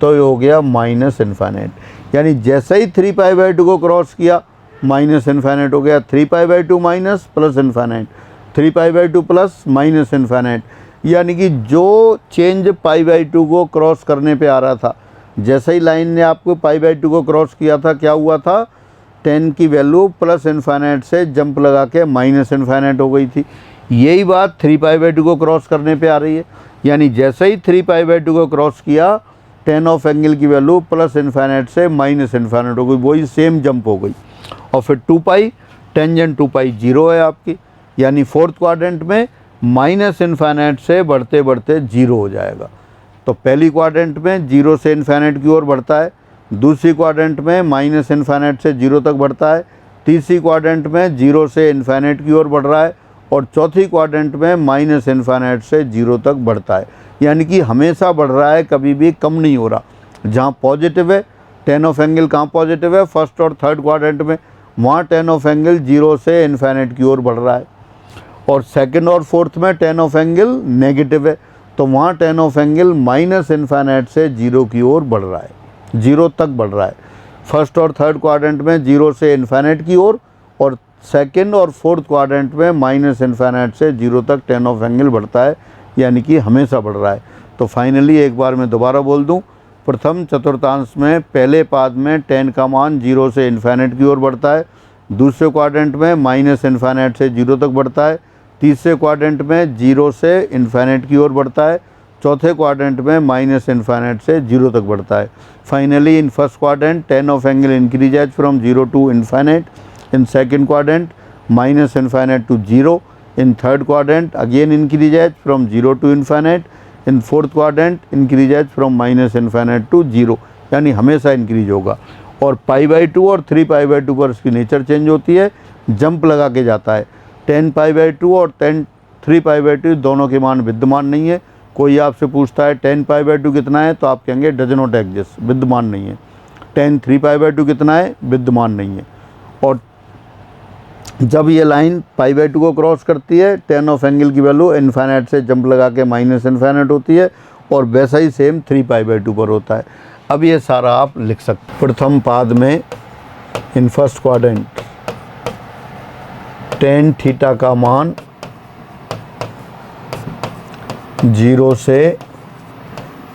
तो ये हो गया माइनस इन्फाइनाइट। यानी जैसे ही 3π/2 को क्रॉस किया, माइनस इन्फाइनाइट हो गया। 3π/2 minus plus infinite, 3π/2 plus minus infinite, यानी कि जो चेंज π/2 को क्रॉस करने पे आ रहा था, जैसे ही लाइन ने आपको π/2 को क्रॉस किया था, क्या हुआ था, tan की वैल्यू प्लस इन्फाइनाइट से जंप लगा के माइनस इन्फाइनाइट हो गई थी। यही बात 3π/2 को क्रॉस करने पे आ रही है, यानी जैसे ही 3π/2 को क्रॉस किया tan ऑफ एंगल की वैल्यू प्लस इन्फाइनाइट से माइनस इन्फाइनाइट हो गई, वही सेम जंप हो गई। और फिर 2π टेंजेंट 2π 0 है आपकी, यानी फोर्थ क्वाड्रेंट में माइनस इन्फाइनाइट से बढ़ते बढ़ते 0 हो जाएगा। तो पहली क्वाड्रेंट में 0 से इन्फाइनाइट की ओर बढ़ता है, दूसरी क्वाड्रेंट में माइनस इन्फाइनाइट से 0 तक बढ़ता है, तीसरी क्वाड्रेंट में 0 से इन्फाइनाइट की ओर बढ़ रहा है, और चौथी क्वाड्रेंट में माइनस इन्फाइनाइट से 0 तक बढ़ता है। यानी कि हमेशा बढ़ रहा है, कभी भी कम नहीं हो रहा। जहाँ पॉजिटिव है tan ऑफ एंगल, कहाँ पॉजिटिव है, फर्स्ट और थर्ड क्वाड्रेंट में, वहाँ tan ऑफ एंगल 0 से इन्फाइनाइट की ओर बढ़ रहा है। और सेकंड और फोर्थ में tan ऑफ एंगल नेगेटिव है, तो वहाँ tan of angle minus infinite से 0 की ओर बढ़ रहा है, 0 तक बढ़ रहा है। फर्स्ट और थर्ड क्वाड्रेंट में 0 से इन्फाइनाइट की ओर, और सेकंड और फोर्थ क्वाड्रेंट में माइनस इन्फाइनाइट से 0 तक tan ऑफ एंगल बढ़ता है, यानी कि हमेशा बढ़ रहा है। तो फाइनली एक बार मैं दोबारा बोल दूं, प्रथम चतुर्थांश में पहले पाद में tan का मान 0 से इन्फाइनाइट की ओर बढ़ता है, दूसरे क्वाड्रेंट में माइनस इन्फाइनाइट से 0 तक बढ़ता है, तीसरे क्वाड्रेंट में 0 से इन्फाइनाइट की ओर बढ़ता है, चौथे क्वाड्रेंट में माइनस इन्फाइनाइट से 0 तक बढ़ता है। Finally in first quadrant tan of angle increases from 0 to infinite, in second quadrant minus infinite to 0, in third quadrant again increases from 0 to infinite, in fourth quadrant increases from minus infinite to 0, यानी हमेशा इंक्रीज होगा। और π/2 और 3π/2 पर इसकी नेचर चेंज होती है, जंप लगा के जाता है। tan π/2 और 3π/2 दोनों के मान विद्यमान नहीं है। कोई आपसे पूछता है tan π/2 कितना है, तो आप कहेंगे डज नॉट एग्जिस्ट, विद्यमान नहीं है। tan 3π/2 कितना है, विद्यमान नहीं है। और जब ये लाइन π/2 को क्रॉस करती है, tan ऑफ एंगल की वैल्यू इन्फाइनाइट से जंप लगा के माइनस इन्फाइनाइट होती है, और वैसा ही सेम 3π/2 पर होता है। अब ये सारा आप लिख सकते। प्रथम पाद में in first quadrant tan theta का मान 0 से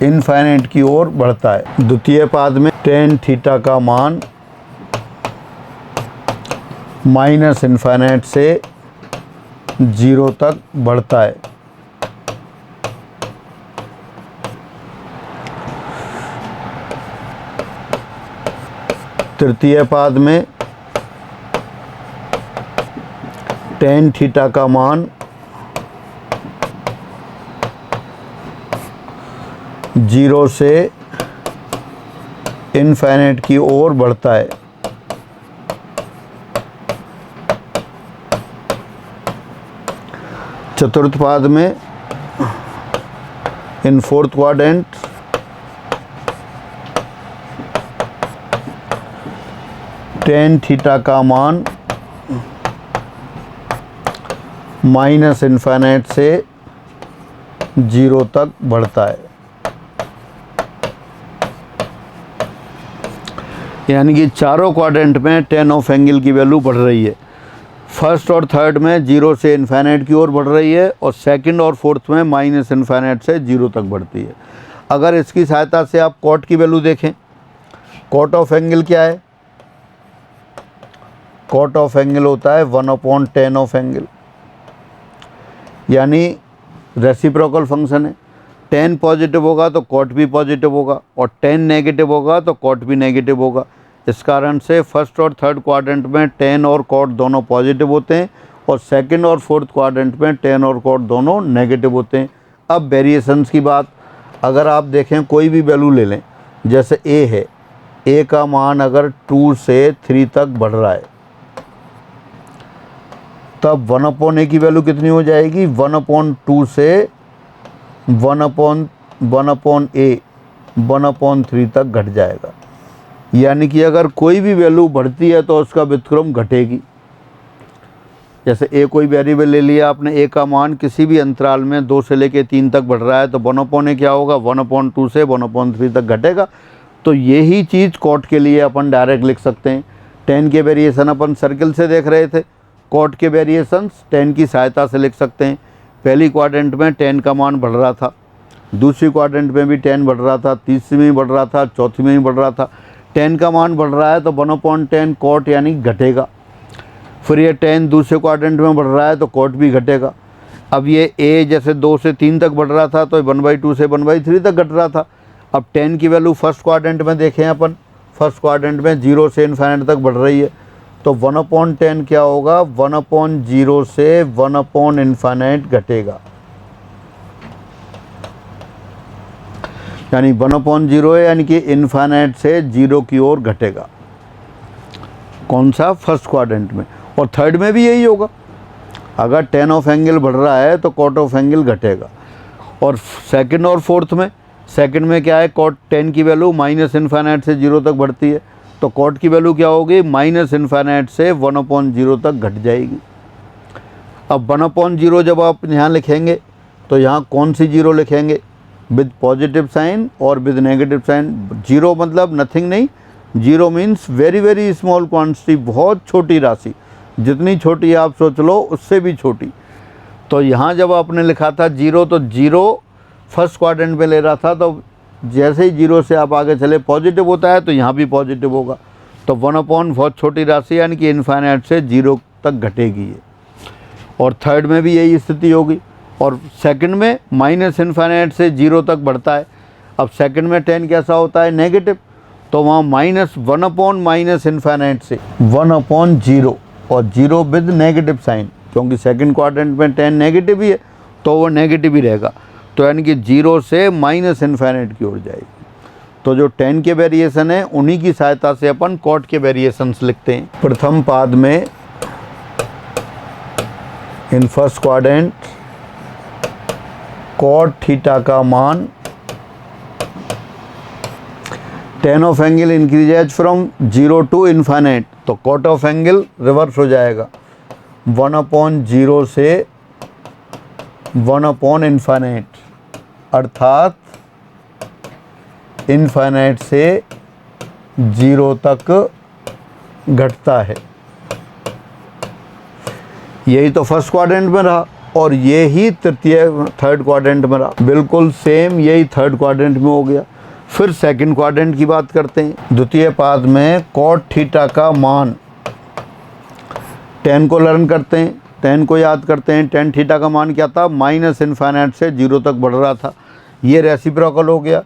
इन्फाइनाइट की ओर बढ़ता है। द्वितीय पाद में tan थीटा का मान माइनस इन्फाइनाइट से 0 तक बढ़ता है। तृतीय पाद में tan थीटा का मान 0 से इन्फाइनाइट की ओर बढ़ता है। चतुर्थ पाद में in fourth quadrant tan theta का मान माइनस इन्फाइनाइट से 0 तक बढ़ता है। यानी कि चारों क्वाड्रेंट में tan ऑफ एंगल की वैल्यू बढ़ रही है। फर्स्ट और थर्ड में 0 से इन्फाइनाइट की ओर बढ़ रही है, और सेकंड और फोर्थ में माइनस इन्फाइनाइट से 0 तक बढ़ती है। अगर इसकी सहायता से आप कॉट की वैल्यू देखें, कॉट ऑफ एंगल क्या है, कॉट ऑफ एंगल होता है 1/tan ऑफ एंगल, यानी रेसिप्रोकल फंक्शन है। tan पॉजिटिव होगा तो कॉट भी पॉजिटिव होगा, और tan नेगेटिव होगा तो कॉट भी नेगेटिव होगा। इस कारण से फर्स्ट और थर्ड क्वाड्रेंट में tan और कॉट दोनों पॉजिटिव होते हैं, और सेकंड और फोर्थ क्वाड्रेंट में tan और कॉट दोनों नेगेटिव होते हैं। अब वेरिएशंस की बात, अगर आप देखें कोई भी वैल्यू ले लें, जैसे a है, a का मान अगर 2 से 3 तक बढ़ रहा है, तब 1/a की वैल्यू कितनी हो जाएगी, 1/2 से 1/3 तक घट जाएगा। यानी कि अगर कोई भी वैल्यू बढ़ती है तो उसका व्युत्क्रम घटेगी। जैसे a कोई वेरिएबल ले लिया आपने, a का मान किसी भी अंतराल में 2 से लेके 3 तक बढ़ रहा है, तो 1/a क्या होगा, 1/2 से 1/3 तक घटेगा। तो यही चीज़ कॉट के लिए अपन डायरेक्ट लिख सकते हैं। tan के वेरिएशन अपन सर्किल से देख रहे थे, कॉट के वेरिएशंस tan की सहायता से लिख सकते हैं। पहली क्वाड्रेंट में tan का मान बढ़ रहा था, दूसरी क्वाड्रेंट में भी tan बढ़ रहा था, तीसरी में भी बढ़ रहा था, चौथी में भी बढ़ रहा था। tan का मान बढ़ रहा है तो 1/tan कॉट यानी घटेगा। फिर ये tan दूसरे क्वाड्रेंट में बढ़ रहा है तो कॉट भी घटेगा। अब ये a जैसे 2 से 3 तक बढ़ रहा था तो 1/2 से 1/3 तक घट रहा था। अब 10 की वैल्यू फर्स्ट क्वाड्रेंट में देखें अपन, फर्स्ट क्वाड्रेंट में 0 से इन्फिनिटी तक बढ़ रही है, तो 1/10 क्या होगा, 1/0 से 1/इन्फिनिटी घटेगा, यानी 1/0 है, यानी कि इन्फिनिटी से 0 की ओर घटेगा। कौन सा, फर्स्ट क्वाड्रेंट में। और थर्ड में भी यही होगा, अगर tan ऑफ एंगल बढ़ रहा है तो cot ऑफ एंगल घटेगा। और सेकंड और फोर्थ में, सेकंड में क्या है, cot 10 की वैल्यू -इन्फिनिटी से 0 तक बढ़ती है, तो cot की वैल्यू क्या होगी, -इन्फिनिटी से 1/0 तक घट जाएगी। अब 1/0 जब आप यहाँ लिखेंगे तो यहाँ कौन सी 0 लिखेंगे, विद पॉजिटिव साइन और विद नेगेटिव साइन। 0 मतलब नथिंग नहीं, 0 means very very small quantity, बहुत छोटी राशि, जितनी छोटी आप सोच लो उससे भी छोटी। तो यहाँ जब आपने लिखा था 0, तो 0 फर्स्ट क्वाड्रेंट में ले रहा था, तो जैसे ही 0 से आप आगे चले पॉजिटिव होता है, तो यहाँ भी पॉजिटिव होगा। तो 1/, बहुत छोटी राशि, यानी कि इन्फिनिटी से 0 तक घटेगी ये। और थर्ड में भी यही स्थिति होगी। और सेकंड में -इन्फिनिटी से 0 तक बढ़ता है। अब सेकंड में 10 कैसा होता है, नेगेटिव, तो वहाँ -1/-इन्फिनिटी से 1/0 और 0 विद नेगेटिव साइन, क्योंकि सेकंड क्वाड्रेंट में 10 नेगेटिव ही है तो वो नेगेटिव ही रहेगा, तो यानी कि 0 से -इन्फिनिटी की ओर जाएगी। तो जो 10 के वेरिएशन है उन्हीं की सहायता से अपन cot के वेरिएशंस लिखते हैं। प्रथम पाद में in first quadrant cot theta का मान, tan of angle increases from 0 to infinity, तो cot ऑफ एंगल रिवर्स हो जाएगा, 1/0 से 1/इन्फिनिटी, अर्थात इन्फिनिटी से 0 तक घटता है। यही तो फर्स्ट क्वाड्रेंट में रहा और ये ही थर्ड क्वाड्रेंट में रहा, बिल्कुल सेम यही थर्ड क्वाड्रेंट में हो गया। फिर सेकंड क्वाड्रेंट की बात करते हैं। द्वितीय पाद में cot थीटा का मान, tan को लर्न करते हैं, tan को याद करते हैं। tan थीटा का मान क्या था, -इन्फिनिटी से 0 तक बढ़ रहा था, ये रेसिप्रोकल हो गया,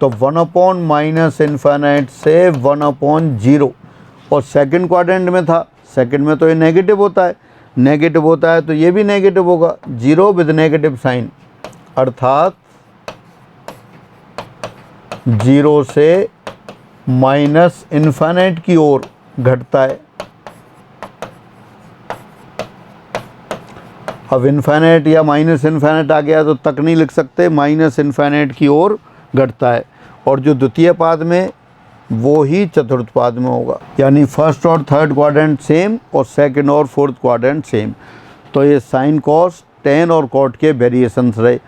तो 1/-इन्फिनिटी से 1/0। और सेकंड क्वाड्रेंट में था, सेकंड में तो ये नेगेटिव होता है, नेगेटिव होता है तो ये भी नेगेटिव होगा, 0 विद नेगेटिव साइन, अर्थात 0 से -इन्फिनिटी की ओर घटता है। अब इन्फिनिटी या -इन्फिनिटी आ गया तो तक नहीं लिख सकते, -इन्फिनिटी की ओर घटता है। और जो द्वितीय पाद में वो ही चतुर्थ पाद में होगा, यानी फर्स्ट और थर्ड क्वाड्रेंट सेम और सेकंड और फोर्थ क्वाड्रेंट सेम। तो ये साइन, कॉस, tan और cot के वेरिएशंस रहे।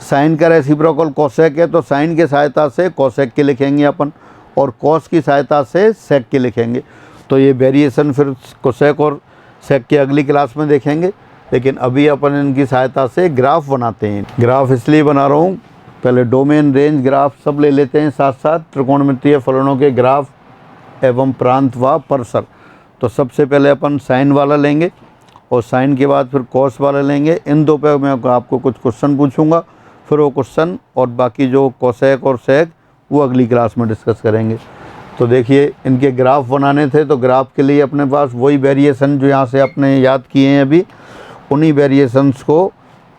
साइन का रेसिप्रोकल कोसेक है, तो साइन के सहायता से कोसेक के लिखेंगे अपन, और कॉस की सहायता से सेक के लिखेंगे। तो ये वेरिएशन फिर कोसेक और सेक के अगली क्लास में देखेंगे, लेकिन अभी अपन इनकी सहायता से ग्राफ बनाते हैं। ग्राफ इसलिए बना रहा हूँ, पहले डोमेन, रेंज, ग्राफ सब ले लेते हैं साथ साथ, त्रिकोणमितीय फलनों के ग्राफ एवं प्रांत व परसर। तो सबसे पहले अपन साइन वाला लेंगे और साइन के बाद फिर कॉस वाला लेंगे। इन दो पे मैं आपको कुछ क्वेश्चन पूछूंगा, फिर वो क्वेश्चन और बाकी जो कोसेक और सेक वो अगली क्लास में डिस्कस करेंगे। तो देखिए, इनके ग्राफ बनाने थे, तो ग्राफ के लिए अपने पास वही वेरिएशन जो यहाँ से आपने याद किए हैं अभी, उन्हीं वेरिएशंस को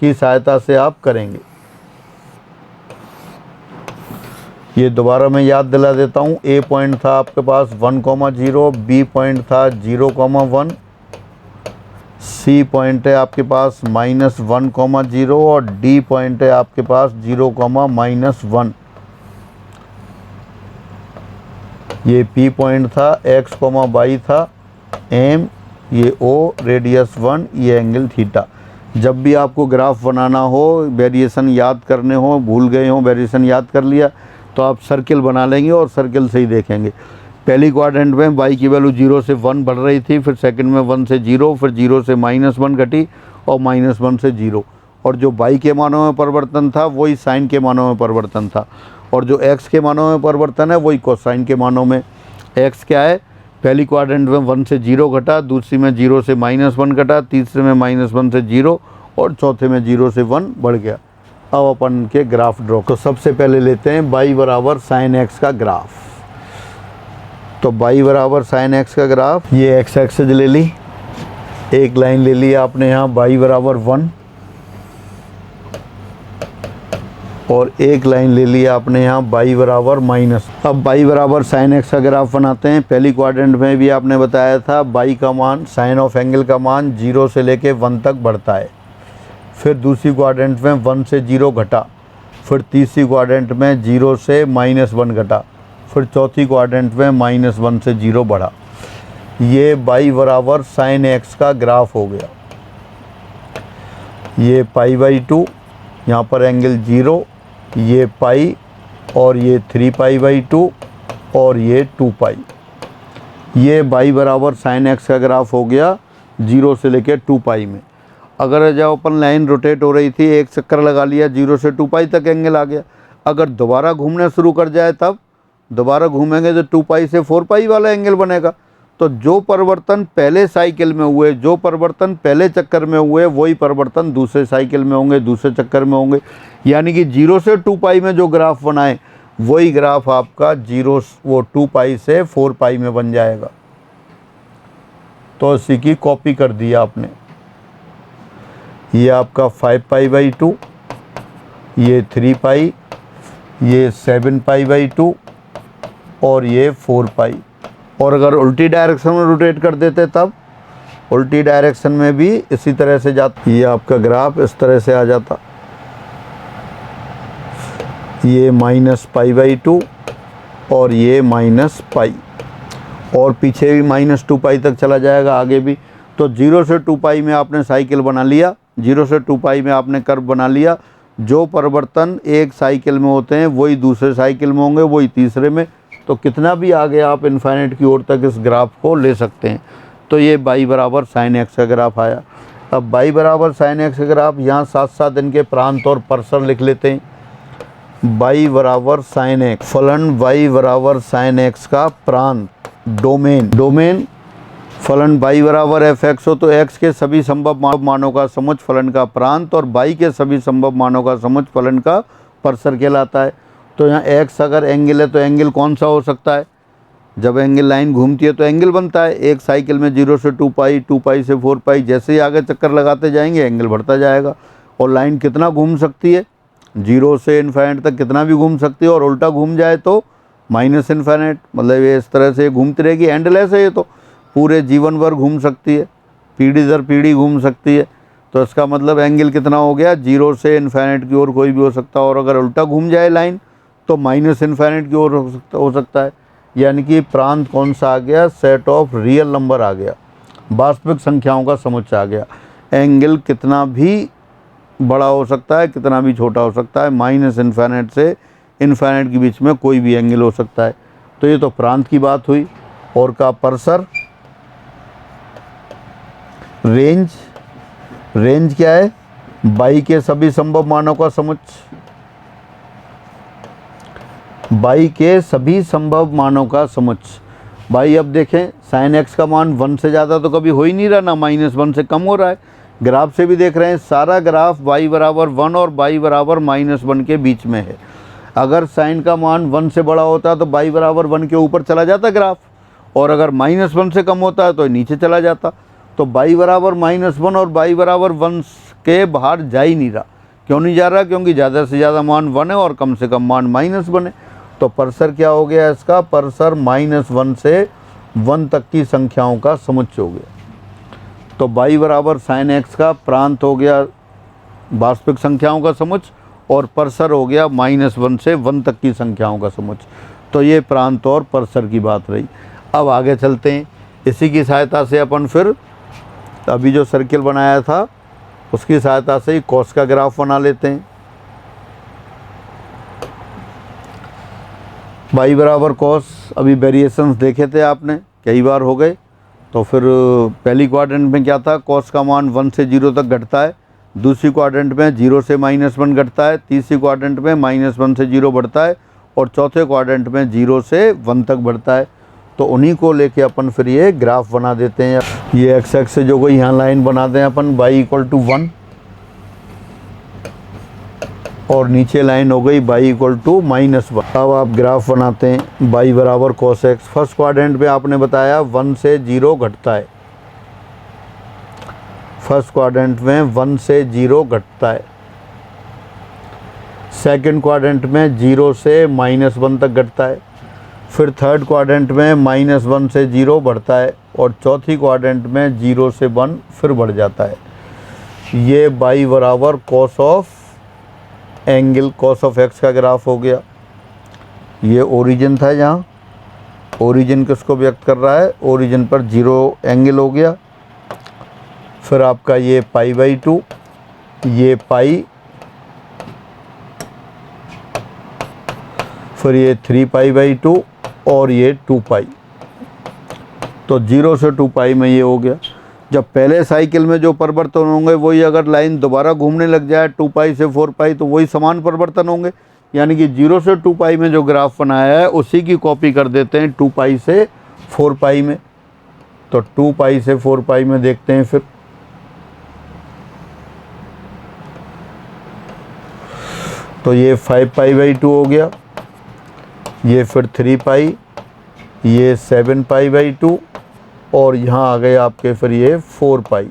की सहायता से आप करेंगे। ये दोबारा मैं याद दिला देता हूँ। ए पॉइंट था आपके पास 1,0, बी पॉइंट था 0,1, सी पॉइंट है आपके पास -1,0 और डी पॉइंट है आपके पास 0,-1। ये पी पॉइंट था, x, y था, एम, ये ओ, रेडियस 1, ये एंगल थीटा। जब भी आपको ग्राफ बनाना हो, वेरिएशन याद करने हो, भूल गए हो, वेरिएशन याद कर लिया तो आप सर्किल बना लेंगे और सर्किल से ही देखेंगे। पहली क्वाड्रेंट में y की वैल्यू 0 से 1 बढ़ रही थी, फिर सेकंड में 1 से 0, फिर 0 से -1 घटी और -1 से 0। और जो y के मानों में परिवर्तन था वही साइन के मानों में परिवर्तन था, और जो x के मानों में परिवर्तन है वही कोसाइन के मानों में। x क्या है, पहली क्वाड्रेंट में 1 से 0 घटा, दूसरी में 0 से -1 घटा, तीसरे में -1 से 0 और चौथे में 0 से 1 बढ़ गया। अब अपन के ग्राफ ड्रॉ। तो सबसे पहले लेते हैं y बराबर साइन एक्स का ग्राफ। तो y बराबर साइन एक्स का ग्राफ, ये एक्स एक्सिस ले ली, एक लाइन ले ली आपने यहाँ y बराबर 1 और एक लाइन ले ली आपने यहाँ y बराबर माइनस। अब y बराबर साइन एक्स का ग्राफ बनाते हैं। पहली क्वाड्रेंट में भी आपने बताया था y का मान, साइन ऑफ एंगल का मान 0 से लेके 1 तक बढ़ता है। फिर दूसरी क्वाड्रेंट में 1 से 0 घटा, फिर तीसरी क्वाड्रेंट में 0 से -1 घटा, फिर चौथी क्वाड्रेंट में -1 से 0 बढ़ा। ये y बराबर साइन एक्स का ग्राफ हो गया। ये π/2, यहाँ पर एंगल 0, ये पाई और ये 3π/2 और ये 2π। ये y बराबर साइन एक्स का ग्राफ हो गया 0 से लेके 2π में। अगर जब अपन लाइन रोटेट हो रही थी, एक चक्कर लगा लिया, 0 से 2π तक एंगल आ गया। अगर दोबारा घूमना शुरू कर जाए, तब दोबारा घूमेंगे तो 2π से 4π वाला एंगल बनेगा। तो जो परिवर्तन पहले साइकिल में हुए, जो परिवर्तन पहले चक्कर में हुए, वही परिवर्तन दूसरे साइकिल में होंगे, दूसरे चक्कर में होंगे। यानी कि 0 से 2π में जो ग्राफ बनाए, वही ग्राफ आपका 2π से 4π में बन जाएगा। तो इसी की कॉपी कर दिया आपने। ये आपका 5π/2, ये 3π, ये 7π/2 और ये 4π। और अगर उल्टी डायरेक्शन में रोटेट कर देते, तब उल्टी डायरेक्शन में भी इसी तरह से जाता। ये आपका ग्राफ इस तरह से आ जाता। ये -π/2 और ये -π, और पीछे भी -2π तक चला जाएगा, आगे भी। तो 0 से 2π में आपने साइकिल बना लिया, 0 से 2π में आपने कर्व बना लिया। जो परिवर्तन एक साइकिल में होते हैं, वही दूसरे साइकिल में होंगे, वही तीसरे में। तो कितना भी आगे आप इन्फाइनाइट की ओर तक इस ग्राफ को ले सकते हैं। तो ये y बराबर साइन एक्स का ग्राफ आया। अब y बराबर साइन एक्स का ग्राफ, यहाँ साथ साथ इनके प्रांत और परसर लिख लेते हैं। y बराबर साइन एक्स, फलन y बराबर साइन एक्स का प्रांत, डोमेन फलन y बराबर fx हो तो x के सभी संभव मानों का समुच्चय फलन का प्रांत, और y के सभी संभव मानों का समुच्चय फलन का परसर कहलाता है। तो यहाँ x अगर एंगल है, तो एंगल कौन सा हो सकता है? जब एंगल लाइन घूमती है तो एंगल बनता है। एक साइकिल में 0 से 2π, 2π से 4π, जैसे ही आगे चक्कर लगाते जाएंगे एंगल बढ़ता जाएगा। और लाइन कितना घूम सकती है? 0 से इन्फाइनाइट तक कितना भी घूम सकती है। और उल्टा घूम जाए तो -इन्फाइनाइट, मतलब ये इस तरह से घूमती रहेगी, एंडलेस है ये, तो पूरे जीवन भर घूम सकती है, पीढ़ी दर पीढ़ी घूम सकती है। तो इसका मतलब एंगल कितना हो गया? 0 से इन्फाइनाइट की ओर कोई भी हो सकता है। और अगर उल्टा घूम जाए लाइन, तो -इन्फाइनाइट की ओर हो सकता है। यानी कि प्रांत कौन सा आ गया? सेट ऑफ रियल नंबर आ गया, वास्तविक संख्याओं का समुच्चय आ गया। एंगल कितना भी बड़ा हो सकता है, कितना भी छोटा हो सकता है, -इन्फाइनाइट से इन्फाइनाइट के बीच में कोई भी एंगल हो सकता है। तो ये तो प्रांत की बात हुई। और का परसर, रेंज क्या है? y के सभी संभव मानों का समुच्चय, y के सभी संभव मानों का समुच्चय। भाई अब देखें, साइन एक्स का मान 1 से ज़्यादा तो कभी हो ही नहीं रहा, ना -1 से कम हो रहा है। ग्राफ से भी देख रहे हैं, सारा ग्राफ y बराबर 1 और y बराबर -1 के बीच में है। अगर साइन का मान 1 से बड़ा होता तो y बराबर 1 के ऊपर चला जाता ग्राफ, और अगर -1 से कम होता है तो नीचे चला जाता। तो y बराबर -1 और y बराबर 1 के बाहर जा ही नहीं रहा। क्यों नहीं जा रहा? क्योंकि ज़्यादा से ज़्यादा मान 1 है और कम से कम मान -1 है। तो परसर क्या हो गया इसका? परसर -1 से 1 तक की संख्याओं का समुच्चय हो गया। तो y बराबर साइन एक्स का प्रांत हो गया वास्तविक संख्याओं का समुच्चय, और परसर हो गया -1 से 1 तक की संख्याओं का समुच्चय। तो ये प्रांत और परसर की बात रही। अब आगे चलते हैं। इसी की सहायता से अपन फिर अभी जो सर्किल बनाया था, उसकी सहायता से ही कॉस का ग्राफ बना लेते हैं। y बराबर कॉस, अभी वेरिएशंस देखे थे आपने, कई बार हो गए। तो फिर पहली क्वाड्रेंट में क्या था? कॉस का मान 1 से 0 तक घटता है। दूसरी क्वाड्रेंट में 0 से -1 घटता है। तीसरी क्वाड्रेंट में -1 से 0 बढ़ता है। और चौथे क्वाड्रेंट में 0 से 1 तक बढ़ता है। तो उन्हीं को लेके अपन फिर ये ग्राफ बना देते हैं। ये एक्स एक्स से जो कोई यहाँ लाइन बना दें अपन, y = 1, और नीचे लाइन हो गई y इक्वल टू -1। अब आप ग्राफ बनाते हैं y बराबर cos x। फर्स्ट क्वाड्रेंट में आपने बताया 1 से 0 घटता है, फर्स्ट क्वाड्रेंट में 1 से 0 घटता है। सेकंड क्वाड्रेंट में 0 से -1 तक घटता है। फिर थर्ड क्वाड्रेंट में -1 से 0 बढ़ता है और चौथी क्वाड्रेंट में 0 से 1 फिर बढ़ जाता है। ये y बराबर cos of angle cos of x का ग्राफ हो गया। ये ओरिजिन था, जहाँ ओरिजिन किसको व्यक्त कर रहा है, ओरिजिन पर 0 एंगल हो गया। फिर आपका ये π/2, ये पाई, फिर ये 3π/2 और ये 2π। तो 0 से 2π में ये हो गया। जब पहले साइकिल में जो परिवर्तन होंगे वही अगर लाइन दोबारा घूमने लग जाए 2π से 4π तो वही समान परिवर्तन होंगे। यानी कि 0 से 2π में जो ग्राफ बनाया है उसी की कॉपी कर देते हैं 2π से 4π में। तो 2π से 4π में देखते हैं फिर। तो ये 5π/2 हो गया, ये फिर 3π, ये 7π/2 और यहाँ आ गए आपके फिर ये 4π।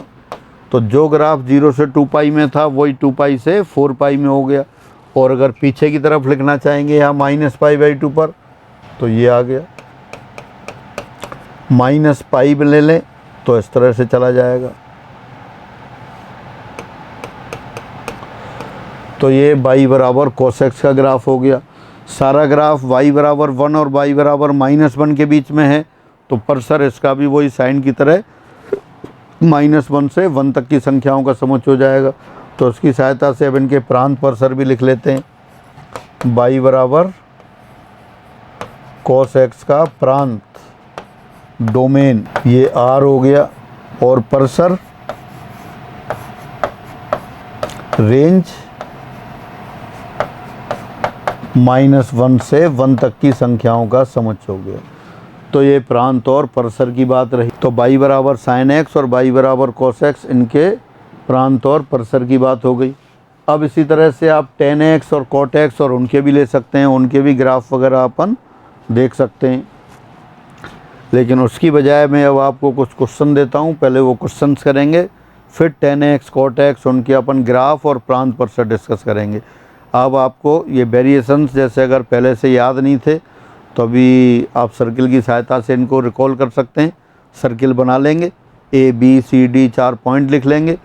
तो जो ग्राफ 0 से 2π में था वही 2π से 4π में हो गया। और अगर पीछे की तरफ लिखना चाहेंगे यहाँ -π/2 पर तो ये आ गया, -π ले लें तो इस तरह से चला जाएगा। तो ये y बराबर cos x का ग्राफ हो गया। सारा ग्राफ y बराबर 1 और y बराबर -1 के बीच में है, तो परसर इसका भी वही साइन की तरह -1 से 1 तक की संख्याओं का समुच्चय हो जाएगा। तो उसकी सहायता से अब इनके प्रांत परसर भी लिख लेते हैं। y बराबर cos x का प्रांत डोमेन ये r हो गया और परसर रेंज -1 से 1 तक की संख्याओं का समुच्चय हो गया। तो ये प्रांत और परसर की बात रही। तो y बराबर sin x और y बराबर cos x इनके प्रांत और परसर की बात हो गई। अब इसी तरह से आप tan x और cot x और उनके भी ले सकते हैं, उनके भी ग्राफ वगैरह अपन देख सकते हैं। लेकिन उसकी बजाय मैं अब आपको कुछ क्वेश्चन देता हूँ, पहले वो क्वेश्चंस करेंगे, फिर tan x cot x उनके अपन ग्राफ और प्रांत परसर डिस्कस करेंगे। अब आपको ये वेरिएशंस जैसे अगर पहले से याद नहीं थे तो अभी आप सर्किल की सहायता से इनको रिकॉल कर सकते हैं। सर्किल बना लेंगे, A B C D 4 point लिख लेंगे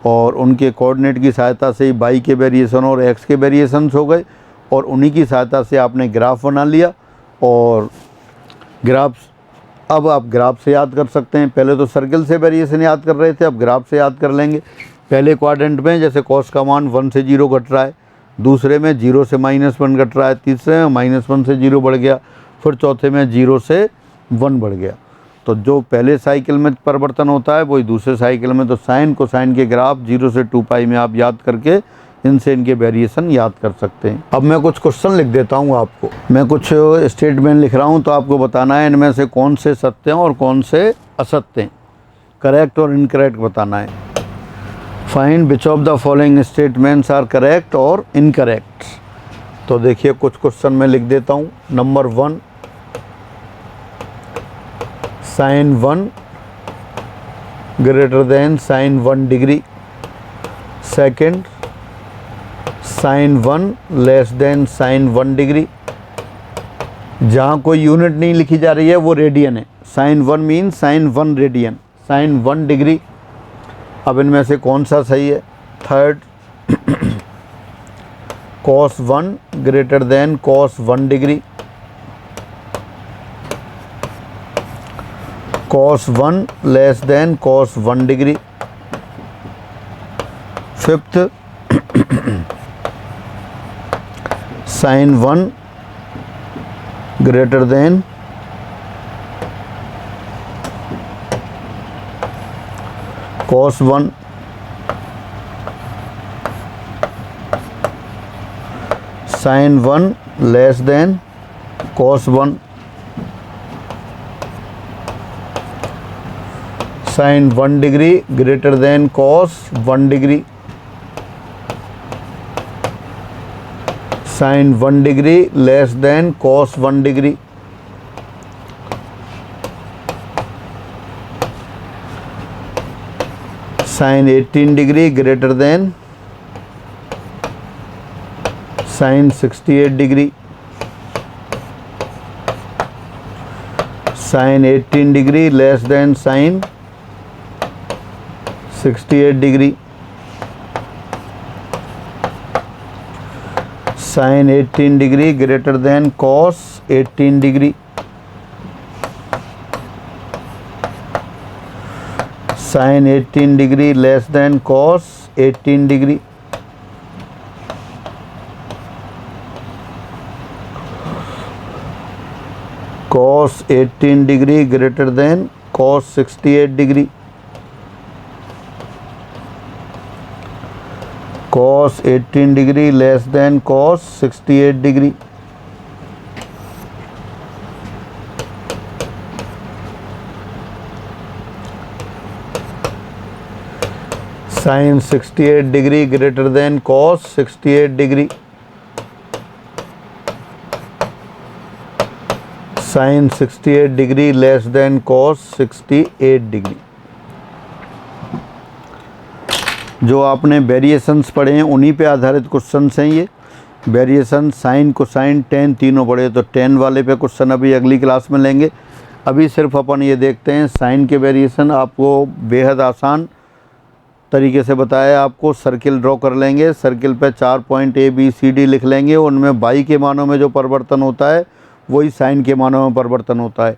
और उनके कोऑर्डिनेट की सहायता से y के वेरिएशन और x के वेरिएशंस हो गए और उन्हीं की सहायता से आपने ग्राफ बना लिया। और ग्राफ अब आप ग्राफ से याद कर सकते हैं। पहले तो सर्किल से वेरिएशन याद कर रहे थे, अब ग्राफ से याद कर लेंगे। पहले क्वाड्रेंट में जैसे cos का मान 1 से 0 घट रहा है, दूसरे में 0 से -1 घट रहा है, तीसरे में -1 से 0 बढ़ गया, फिर चौथे में 0 से 1 बढ़ गया। तो जो पहले साइकिल में परिवर्तन होता है वही दूसरे साइकिल में। तो साइन कोसाइन के ग्राफ 0 से 2π में आप याद करके इनसे इनके वेरिएशन याद कर सकते हैं। अब मैं कुछ क्वेश्चन लिख देता हूँ आपको, मैं कुछ स्टेटमेंट लिख रहा हूँ तो आपको बताना है इनमें से कौन से सत्य हैं और कौन से असत्य हैं, करेक्ट और इनकरेक्ट बताना है। Find which of the following statements are correct और इनकरेक्ट। तो देखिए कुछ क्वेश्चन मैं लिख देता हूँ। नंबर 1, sin 1 greater than sin 1 degree. Second, sin 1 less than sin 1 degree. जहाँ कोई यूनिट नहीं लिखी जा रही है वो रेडियन है। sin 1 mean sin 1 radian, sin 1 degree. अब इनमें से कौन सा सही है? Third, cos 1 greater than cos 1 degree. cos 1 less than cos 1 degree. Fifth, sin 1 greater than cos 1। sin 1 less than cos 1। sin 1 degree greater than cos 1 degree. Sine 1 degree less than cos 1 degree, sine 18 degree greater than sine 68 degree, sine 18 degree less than sine 68 degree, sine 18 degree greater than cos 18 degree, sine 18 degree less than cos 18 degree, cos 18 degree greater than cos 68 degree, cos 18 degree less than cos 68 degree, sine 68 degree greater than cos 68 degree, sine 68 degree less than cos 68 degree. जो आपने वेरिएशंस पढ़े हैं उन्हीं पे आधारित क्वेश्चन हैं ये। वेरिएशन साइन कोसाइन टेन तीनों पढ़े, तो टेन वाले पे क्वेश्चन अभी अगली क्लास में लेंगे। अभी सिर्फ अपन ये देखते हैं साइन के वेरिएशन। आपको बेहद आसान तरीके से बताया, आपको सर्किल ड्रॉ कर लेंगे, सर्किल पे 4 point A B C D लिख लेंगे, उनमें बाई के मानों में जो परिवर्तन होता है वही साइन के मानों में परिवर्तन होता है,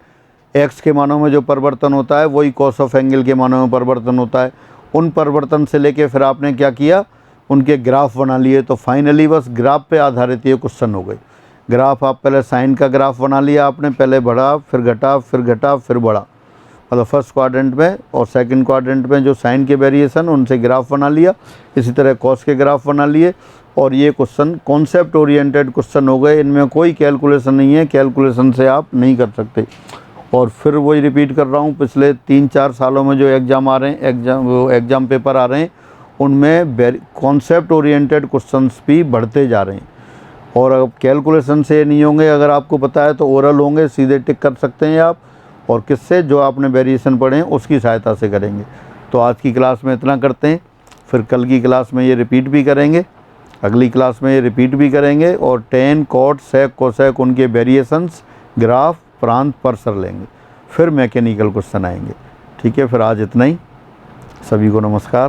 एक्स के मानों में जो परिवर्तन होता है वही कॉस ऑफ एंगल के मानों में परिवर्तन होता है। उन परिवर्तन से लेके फिर आपने क्या किया, उनके ग्राफ बना लिए। तो फाइनली बस ग्राफ पे आधारित ये क्वेश्चन हो गए। ग्राफ आप पहले साइन का ग्राफ बना लिया आपने, पहले बढ़ा फिर घटा फिर घटा फिर बढ़ा, मतलब फर्स्ट क्वाड्रेंट में और सेकंड क्वाड्रेंट में जो साइन के वेरिएशन उनसे ग्राफ बना लिया। इसी तरह कॉस के ग्राफ बना लिए। और ये क्वेश्चन कॉन्सेप्ट ओरिएंटेड क्वेश्चन हो गए, इनमें कोई कैलकुलेशन नहीं है, कैलकुलेशन से आप नहीं कर सकते। और फिर वही रिपीट कर रहा हूँ, पिछले 3-4 सालों में जो एग्ज़ाम आ रहे हैं, एग्ज़ाम पेपर आ रहे हैं, उनमें कॉन्सेप्ट ओरिएंटेड क्वेश्चंस भी बढ़ते जा रहे हैं। और अब कैलकुलेशन से नहीं होंगे, अगर आपको पता है तो ओरल होंगे, सीधे टिक कर सकते हैं आप। और किससे, जो आपने वेरिएशन पढ़े हैं उसकी सहायता से करेंगे। तो आज की क्लास में इतना करते हैं, फिर कल की क्लास में ये रिपीट भी करेंगे, अगली क्लास में ये रिपीट भी करेंगे। और टेन कॉट सेक कोसेक उनके वेरिएशंस, ग्राफ, प्रांत, परसर लेंगे, फिर मैकेनिकल क्वेश्चन आएंगे। ठीक है, फिर आज इतना ही। सभी को नमस्कार।